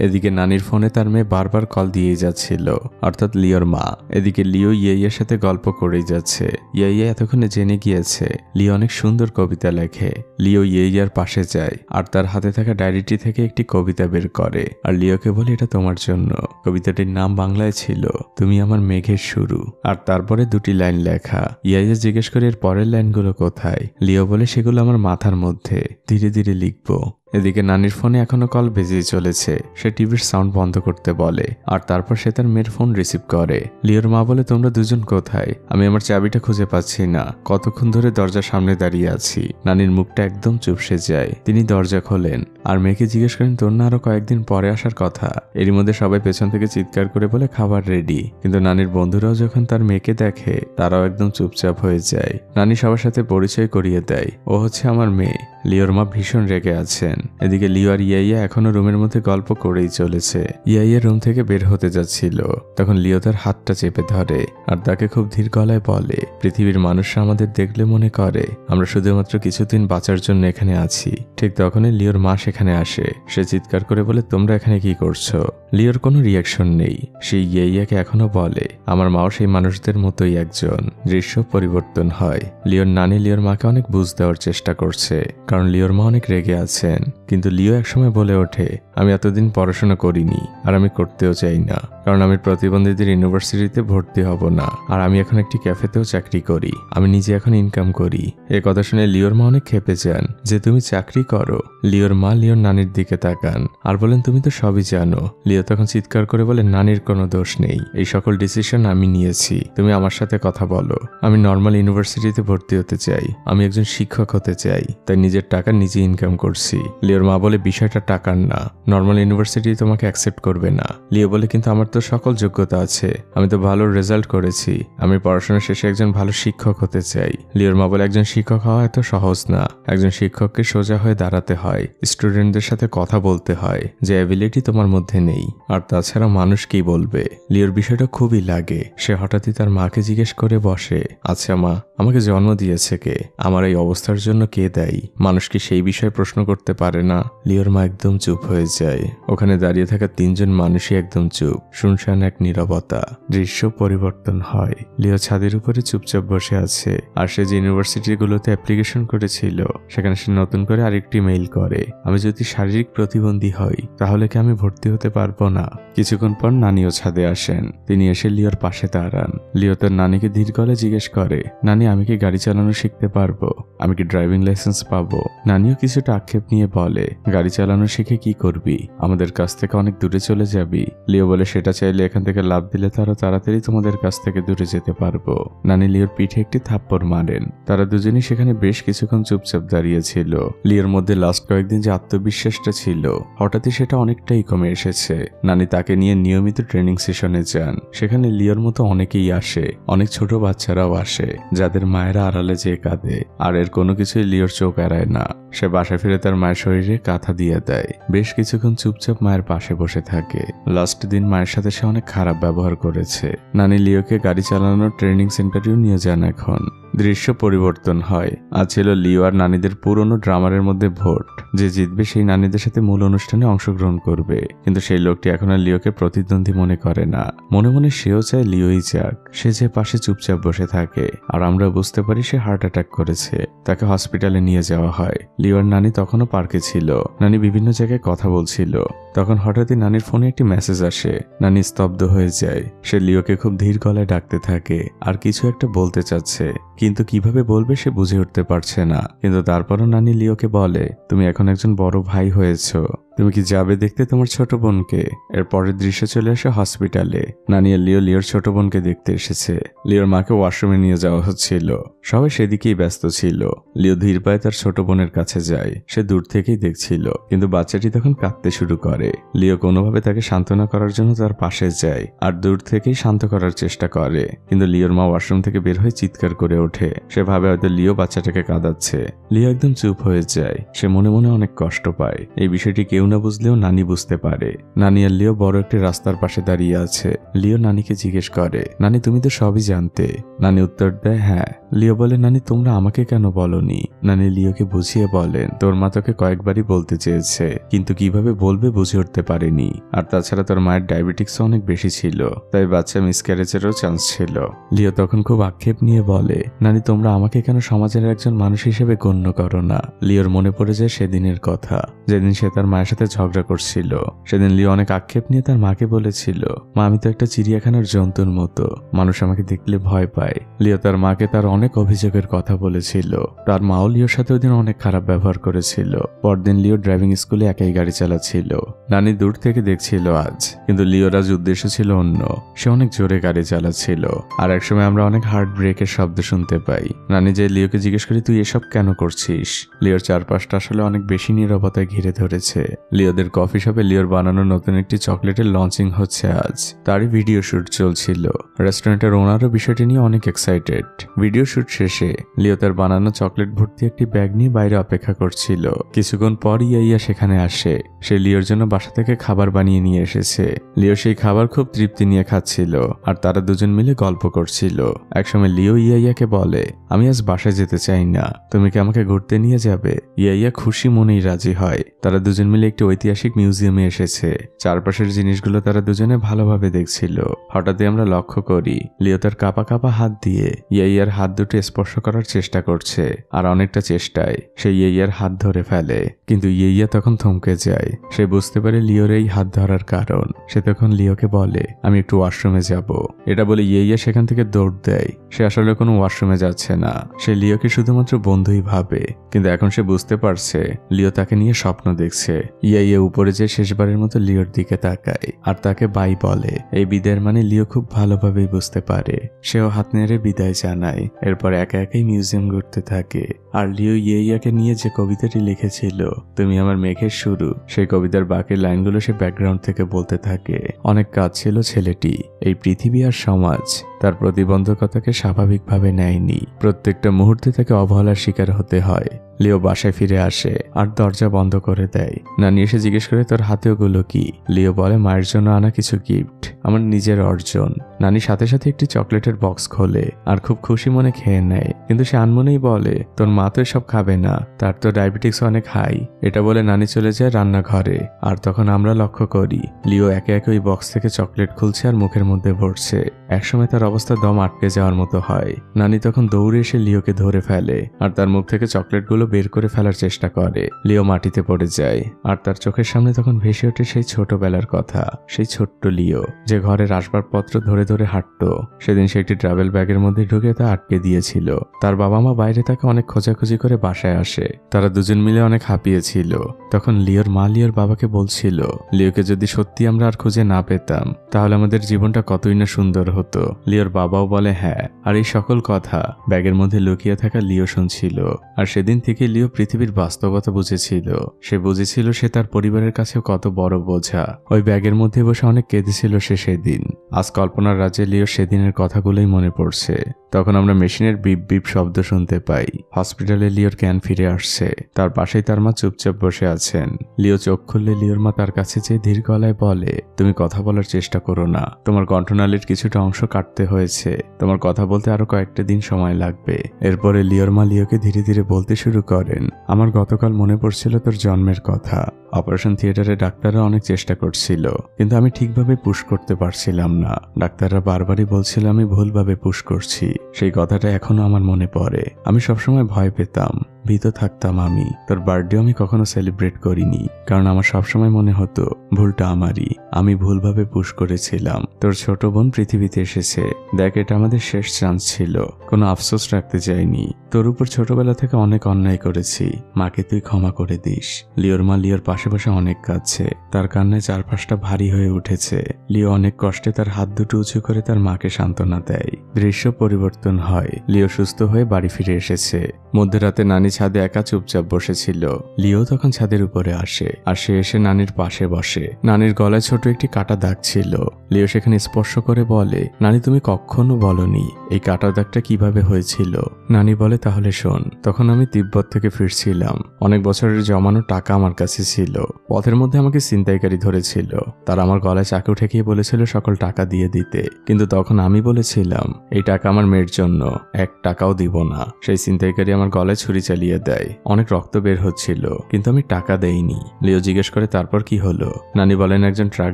এদিকে নানির ফোনে তার মেয়ে বারবার কল দিয়েই যাচ্ছিল, অর্থাৎ লিওর মা। এদিকে লিও ইয়াইয়ার সাথে গল্প করেই যাচ্ছে। ইয়াইয়া এতক্ষণে জেনে গিয়েছে লিও অনেক সুন্দর কবিতা লেখে। লিও ইয়াইয়ার পাশে যায় আর তার হাতে থাকা ডায়েরিটি থেকে একটি কবিতা বের করে আর লিওকে বলে, এটা তোমার জন্য। কবিতাটির নাম বাংলায় ছিল তুমি আমার মেঘের শুরু, আর তারপরে দুটি লাইন লেখা। ইয়াইয়া জিজ্ঞেস করে, এর পরের লাইনগুলো কোথায়? লিও বলে, সেগুলো আমার মাথার মধ্যে, ধীরে ধীরে লিখবো। এদিকে নানির ফোনে এখনো কল বেজেই চলেছে। সে টিভির সাউন্ড বন্ধ করতে বলে আর তারপর সে তার মেয়ের ফোন রিসিভ করে। লিওর মা বলে, তোমরা দুজন কোথায়? আমি আমার চাবিটা খুঁজে পাচ্ছি না, কতক্ষণ ধরে দরজার সামনে দাঁড়িয়ে আছি। নানির মুখটা একদম চুপসে যায়। তিনি দরজা খোলেন আর মেয়েকে জিজ্ঞেস করেন, তোর না আরো কয়েকদিন পরে আসার কথা? এরই মধ্যে সবাই পেছন থেকে চিৎকার করে বলে, খাবার রেডি। কিন্তু নানির বন্ধুরাও যখন তার মেয়েকে দেখে তারাও একদম চুপচাপ হয়ে যায়। নানি সবার সাথে পরিচয় করিয়ে দেয়, ও হচ্ছে আমার মেয়ে। লিওর মা ভীষণ রেগে আছেন। এদিকে লিও আর ইয়াইয়া এখনো রুমের মধ্যে গল্প করেই চলেছে। ইয়াইয়া রুম থেকে বের হতে যাচ্ছিল, তখন লিও তার হাতটা চেপে ধরে আর তাকে খুব ধীর গলায় বলে, পৃথিবীর মানুষরা আমাদের দেখলে মনে করে আমরা শুধুমাত্র কিছুদিন বাঁচার জন্য এখানে আছি। ঠিক তখনই লিওর মা সেখানে আসে। সে চিৎকার করে বলে, তোমরা এখানে কি করছো? লিওর কোনো রিয়াকশন নেই। সে ইয়াইয়াকে এখনো বলে, আমার মাও সেই মানুষদের মতোই একজন। দৃশ্য পরিবর্তন হয়। লিওর নানি লিওর মাকে অনেক বুঝ দেওয়ার চেষ্টা করছে, কারণ লিওর মা অনেক রেগে আছেন। কিন্তু লিও একসময় বলে ওঠে, আমি এতদিন পড়াশোনা করিনি আর আমি করতেও চাই না, কারণ আমি প্রতিবন্ধীদের ইউনিভার্সিটিতে ভর্তি হব না। আর আমি এখন একটি ক্যাফেতেও চাকরি করি, আমি নিজে এখন ইনকাম করি। এ কথা শুনে লিওর মা অনেক ক্ষেপে যান যে তুমি চাকরি করো। লিওর মা লিওর নানির দিকে তাকান আর বলেন, তুমি তো সবই জানো। লিও তখন চিৎকার করে বলে, নানির কোনো দোষ নেই, এই সকল ডিসিশন আমি নিয়েছি। তুমি আমার সাথে কথা বলো। আমি নর্মাল ইউনিভার্সিটিতে ভর্তি হতে চাই, আমি একজন শিক্ষক হতে চাই, তাই নিজের টাকা নিজে ইনকাম করছি। লিওর মা বলে, বিষয়টা টাকার না, নর্মাল ইউনিভার্সিটি তোমাকে অ্যাকসেপ্ট করবে না। লিও বলে, কিন্তু আমার তো সকল যোগ্যতা আছে, আমি তো ভালো রেজাল্ট করেছি, আমি পড়াশোনা শেষে একজন ভালো শিক্ষক হতে চাই। লিওর মা বলে, একজন শিক্ষক হওয়া এত সহজ না। একজন শিক্ষককে সোজা হয়ে দাঁড়াতে হয়, স্টুডেন্টদের সাথে কথা বলতে হয়, যে অ্যাবিলিটি তোমার মধ্যে নেই। আর তাছাড়া মানুষ কি বলবে? লিওর বিষয়টা খুবই লাগে। সে হঠাৎই তার মাকে জিজ্ঞেস করে বসে, আচ্ছা মা, আমাকে জন্ম দিয়েছে কে? আমার এই অবস্থার জন্য কে দায়ী? মানুষ কি সেই বিষয়ে প্রশ্ন করতে পারে না? লিওর মা একদম চুপ হয়ে যায়। ওখানে দাঁড়িয়ে থাকা তিনজন মানুষই একদম চুপ, শুনশান এক নীরবতা। দৃশ্য পরিবর্তন হয়। লিও ছাদের উপরে চুপচাপ বসে আছে। আর সে যে ইউনিভার্সিটিগুলোতে অ্যাপ্লিকেশন করেছিল, সেখানে সে নতুন করে আরেকটি মেইল করে, আমি যদি শারীরিক প্রতিবন্ধী হই তাহলে কি আমি ভর্তি হতে পারবো না? কিছুক্ষণ পর নানিও ছাদে আসেন। তিনি এসে লিওর পাশে দাঁড়ান। লিও তার নানিকে ধীর গলায় জিজ্ঞেস করে, নানি, আমি কি গাড়ি চালানো শিখতে পারবো? আমি কি ড্রাইভিং লাইসেন্স পাবো? নানিও কিছুটা আক্ষেপ নিয়ে বলে, গাড়ি চালানো শিখে কি করবি? আমাদের কাছ থেকে অনেক দূরে চলে যাবি। লিও বলে, সেটা চাইলে এখান থেকে লাফ দিলে তো আরো তাড়াতাড়ি তোমাদের কাছ থেকে দূরে যেতে পারবো। নানি লিওর পিঠে একটি থাপ্পড় মারেন। তারা দুজনই সেখানে বেশ কিছুক্ষণ চুপচাপ দাঁড়িয়েছিল। লিওর মধ্যে লাস্ট কয়েকদিন যে আত্মবিশ্বাসটা ছিল, হঠাৎই সেটা অনেকটাই কমে এসেছে। নানি তাকে নিয়ে নিয়মিত ট্রেনিং সেশনে যান। সেখানে লিওর মতো অনেকেই আসে, অনেক ছোট বাচ্চারাও আসে, যাদের মায়েরা আড়ালে যেয়ে কাঁদে। আর এর কোনো কিছুই লিওর চোখ এড়ায় না। সে বাসা ফিরে তার মায়ের শরীরে কাঁথা দিয়ে দেয়। বেশ কিছুক্ষণ চুপচাপ মায়ের পাশে বসে থাকে। লাস্ট দিন মায়ের সাথে সে অনেক খারাপ ব্যবহার করেছে। নানি লিওকে গাড়ি চালানোর ট্রেনিং সেন্টারেও নিয়ে যান। এখন দৃশ্য পরিবর্তন হয়। আজ ছিল লিও আর নানিদের পুরনো ড্রামারের মধ্যে ভোট। যে জিতবে সেই নানিদের সাথে মূল অনুষ্ঠানে অংশগ্রহণ করবে। কিন্তু সেই লোকটি এখন আর লিওকে প্রতিদ্বন্দ্বী মনে করে না। মনে মনে সেও চায় লিওই যাক। সে যে পাশে চুপচাপ বসে থাকে। আর আমরা বুঝতে পারি সে হার্ট অ্যাটাক করেছে। তাকে হসপিটালে নিয়ে যাওয়া হয়। লিওর নানি তখনও পার্কে ছিল। নানি বিভিন্ন জায়গায় কথা বলছিল। তখন হঠাৎই নানির ফোনে একটি মেসেজ আসে। নানি স্তব্ধ হয়ে যায়। সে লিওকে খুব ধীর গলায় ডাকতে থাকে আর কিছু একটা বলতে চাচ্ছে, কিন্তু কিভাবে বলবে সে বুঝে উঠতে পারছে না। কিন্তু তারপরও নানি লিওকে বলে, তুমি এখন একজন বড় ভাই হয়েছো, তুমি কি যাবে দেখতে তোমার ছোট বোনকে? এর পরের দৃশ্য চলে আসে হসপিটালে। নানি আর লিওর ছোট বোনকে দেখতে এসেছে। লিওর মাকে ওয়াশরুমে নিয়ে যাওয়া হচ্ছিল। সবাই সেদিকেই ব্যস্ত ছিল। লিও ধীর পায়ে তার ছোট বোনের কাছে যায়। সে দূর থেকেই দেখছিল, কিন্তু বাচ্চাটি তখন কাঁদতে শুরু করে। লিও কোনোভাবে তাকে সান্ত্বনা করার জন্য তার পাশে যায় আর দূর থেকেই শান্ত করার চেষ্টা করে। কিন্তু লিওর মা ওয়াশরুম থেকে বের হয়ে চিৎকার করে ওঠে। সে ভাবে হয়তো লিও বাচ্চাটাকে কাঁদাচ্ছে। লিও একদম চুপ হয়ে যায়। সে মনে মনে অনেক কষ্ট পায়। এই বিষয়টি কেউ না বুঝলেও নানি বুঝতে পারে। নানি আর লিও বড় একটি রাস্তার পাশে দাঁড়িয়ে আছে। লিও নানিকে জিজ্ঞেস করে, নানি, তুমি তো সবই জানতে? নানি উত্তর দেয়, হ্যাঁ। লিও বলে, নানি, তোমরা আমাকে কেন বলনি? নানি লিওকে বুঝিয়ে বলেন, তোর মা তোকে কয়েকবারই বলতে চেয়েছে, কিন্তু কিভাবে বলবে বুঝে উঠতে পারেনি। আর তাছাড়া তোর মায়ের ডায়াবেটিক্স অনেক বেশি ছিল, তাই বাচ্চা মিসক্যারেজেরও চান্স ছিল। লিও তখন খুব আক্ষেপ নিয়ে বলে, নানি, তোমরা আমাকে কেন সমাজের একজন মানুষ হিসেবে গণ্য করো না? লিওর মনে পড়ে যায় সেদিনের কথা, যেদিন সে তার মায়ের সাথে ঝগড়া করছিল। সেদিন লিও অনেক আক্ষেপ নিয়ে তার মাকে বলেছিল, মা, আমি তো একটা চিড়িয়াখানার জন্তুর মতো, মানুষ আমাকে দেখলে ভয় পায়। লিও তার মাকে তার অনেক অভিযোগের কথা বলেছিল। তার মাও লিওর সাথে ওই দিন অনেক খারাপ ব্যবহার করেছিল। পরদিন লিও ড্রাইভিং স্কুলে একাই গাড়ি চালাচ্ছিল। নানি দূর থেকে দেখছিল আজ, কিন্তু লিওর আজ উদ্দেশ্য ছিল অন্য। সে অনেক জোরে গাড়ি চালাচ্ছিল। আর একসময় আমরা অনেক হার্ট ব্রেকের শব্দ শুনতে পাই। নানি যে লিওকে জিজ্ঞেস করি, তুই এসব কেন করছিস? লিওর চারপাশটা আসলে অনেক বেশি নীরবতায় ঘিরে ধরেছে। লিওদের কফি শপে লিওর বানানো নতুন একটি চকলেটের লঞ্চিং হচ্ছে আজ। তারই ভিডিও শুট চলছিল। রেস্টুরেন্টের ওনারও বিষয়টি নিয়ে অনেক এক্সাইটেড। ভিডিও শুট শেষে লিও তার বানানো চকলেট ভর্তি একটি ব্যাগ নিয়ে বাইরে অপেক্ষা করছিল। কিছুক্ষণ পর ইয়াইয়া সেখানে আসে। সে লিওর জন্য বাসা থেকে খাবার বানিয়ে নিয়ে এসেছে। লিও সেই খাবার খুব তৃপ্তি নিয়ে খাচ্ছিল আর তারা দুজন মিলে গল্প করছিল। একসময় লিও ইয়াইয়াকে বলে, আমি আজ বাসায় যেতে চাই না, তুমি কি আমাকে ঘুরতে নিয়ে যাবে? ইয়াইয়া খুশি মনেই রাজি হয়। তারা দুজন মিলে একটি ঐতিহাসিক মিউজিয়ামে এসেছে। চারপাশের জিনিসগুলো তারা দুজনে ভালোভাবে দেখছিল। হঠাৎই আমরা লক্ষ্য করি লিও তার কাপা কাপা হাত দিয়ে ইয়াইয়ার হাত দুটো স্পর্শ করার চেষ্টা করছে, আর অনেকটা চেষ্টায় সে ইয়াইয়ার হাত ধরে ফেলে। কিন্তু ইয়াইয়া তখন থমকে যায়। সে বুঝতে পারে লিওর এই হাত ধরার কারণ। সে তখন লিওকে বলে, আমি একটু ওয়াশরুমে যাব। এটা বলে ইয়াইয়া সেখান থেকে দৌড় দেয়। সে আসলে কোনো ওয়াশরুমে যাচ্ছে না, সে লিওকে শুধুমাত্র বন্ধুই ভাবে। কিন্তু এখন সে বুঝতে পারছে লিও তাকে নিয়ে স্বপ্ন দেখছে। ইয়াইয়া উপরে যে শেষবারের মতো লিওর দিকে তাকায় আর তাকে বাই বলে। এই বিদায়ের মানে লিও খুব ভালোভাবেই বুঝতে পারে। সেও হাত নেড়ে বিদায় জানায়। এরপর একা একাই মিউজিয়াম ঘুরতে থাকে। আর লিও ইয়াইয়াকে নিয়ে যে কবিতাটি লিখেছিল, তুমি আমার মেঘের শুরু, সেই কবিতার বাকি লাইনগুলো সে ব্যাকগ্রাউন্ড থেকে বলতে থাকে। অনেক কাজ ছিল ছেলেটি। এই পৃথিবী আর সমাজ তার প্রতিবন্ধকতাকে স্বাভাবিকভাবে নেয়নি। প্রত্যেকটা মুহূর্তে তাকে অবহেলার শিকার হতে হয়। লিও বাসায় ফিরে আসে আর দরজা বন্ধ করে দেয়। নানি এসে জিজ্ঞেস করে, তোর হাতে ওগুলো কি? লিও বলে, মায়ের জন্য আনা কিছু গিফট, আমার নিজের অর্জন। নানি সাথে সাথে একটি চকলেটের বক্স খোলে আর খুব খুশি মনে খেয়ে নেয়। কিন্তু সে আনমনেই বলে, তোর মা তো এসব খাবে না, তার তো ডায়াবেটিক্স অনেক হাই। এটা বলে নানি চলে যায় রান্নাঘরে। আর তখন আমরা লক্ষ্য করি লিও একে একে ওই বক্স থেকে চকলেট খুলছে আর মুখের মধ্যে ভরছে। একসময় তার অবস্থা দম আটকে যাওয়ার মতো হয়। নানি তখন দৌড়ে এসে লিওকে ধরে ফেলে আর তার মুখ থেকে চকলেটগুলো বের করে ফেলার চেষ্টা করে। লিও মাটিতে পড়ে যায় আর তার চোখের সামনে তখন ভেসে ওঠে সেই ছোটবেলার কথা। সেই ছোট্ট লিও যে ঘরের আসবাবপত্র ধরে ধরে হাঁটতো। সেদিন সে একটি ট্রাভেল ব্যাগের মধ্যে ঢুকে তা আটকে দিয়েছিল। তার বাবা মা বাইরে তাকে অনেক খোঁজাখুঁজি করে বাসায় আসে। তারা দুজন মিলে অনেক হাঁপিয়েছিল। তখন লিওর মা লিওর বাবাকে বলছিল, লিওকে যদি সত্যি আমরা আর খুঁজে না পেতাম তাহলে আমাদের জীবনটা কতই না সুন্দর হতো। লিওর বাবাও বলে হ্যাঁ। আর এই সকল কথা ব্যাগের মধ্যে লুকিয়ে থাকা লিও শুনছিল। আর সেদিন থেকে লিও পৃথিবীর বাস্তবতা বুঝেছিল। সে বুঝেছিল সে তার পরিবারের কাছেও কত বড় বোঝা। ওই ব্যাগের মধ্যে বসে অনেক কেঁদেছিল সে সেদিন। আজ কল্পনার রাজ্যে লিও সেদিনের কথাগুলোই মনে পড়ছে। তখন আমরা মেশিনের বিপ বিপ শব্দ শুনতে পাই। হসপিটালে লিওর জ্ঞান ফিরে আসছে। তার পাশেই তার মা চুপচাপ বসে আছেন। লিও চোখ খুললে লিওর মা তার কাছে যেয়ে ধীর গলায় বলে, তুমি কথা বলার চেষ্টা করো না, তোমার কণ্ঠনালীর কিছুটা অংশ কাটতে হয়েছে, তোমার কথা বলতে আরো কয়েকটা দিন সময় লাগবে। এরপরে লিওর মা লিওকে ধীরে ধীরে বলতে শুরু করেন, আমার গতকাল মনে পড়ছিল তোর জন্মের কথা। অপারেশন থিয়েটারে ডাক্তাররা অনেক চেষ্টা করছিল, কিন্তু আমি ঠিকভাবে পুশ করতে পারছিলাম না। ডাক্তাররা বারবারই বলছিল আমি ভুলভাবে পুশ করছি। সেই কথাটা এখনো আমার মনে পড়ে। আমি সবসময় ভয় পেতাম, ভীত থাকতাম। আমি তোর বার্থডে আমি কখনো সেলিব্রেট করিনি, কারণ আমার সবসময় মনে হতো ভুলটা আমারই, আমি ভুলভাবে পুশ করেছিলাম। তোর ছোট বোন পৃথিবীতে এসেছে, দেখ এটা আমাদের শেষ চান্স ছিল, কোনো আফসোস রাখতে চাইনি। তোর উপর ছোটবেলা থেকে অনেক অন্যায় করেছি, মাকে তুই ক্ষমা করে দিস। লিওর মা লিওর পাশে বসে অনেক কাঁদছে, তার কান্নায় চারপাশটা ভারী হয়ে উঠেছে। লিও অনেক কষ্টে তার হাত দুটো উঁচু করে তার মাকে সান্ত্বনা দেয়। দৃশ্য পরিবর্তন হয়। লিও সুস্থ হয়ে বাড়ি ফিরে এসেছে। মধ্যরাতে নানি ছাদে একা চুপচাপ বসেছিল। লিও তখন ছাদের উপরে আসে আর সে এসে নানির পাশে বসে। নানির গলায় ছোট একটি কাটা দাগ ছিল। লিও সেখানে স্পর্শ করে বলে, নানি তুমি কখনো বলনি এই কাটা দাগটা কিভাবে হয়েছিল। নানি বলে, তাহলে শোন, তখন আমি তিব্বত থেকে ফিরছিলাম। অনেক বছরের জমানো টাকা আমার কাছে ছিল। পথের মধ্যে আমাকে ছিনতাইকারী ধরেছিল। তারা আমার গলায় চাকু ঠেকিয়ে বলেছিল সকল টাকা দিয়ে দিতে, কিন্তু তখন আমি বলেছিলাম এই টাকা আমার মেয়ের জন্য, 1 টাকাও দিব না। সেই ছিনতাইকারী আমার গলায় ছুরি চালিয়ে দেয়। অনেক রক্ত বের হচ্ছিল, কিন্তু আমি টাকা দেইনি। লিও জিজ্ঞেস করে, তারপর কি হলো? নানি বলেন, একজন ট্রাক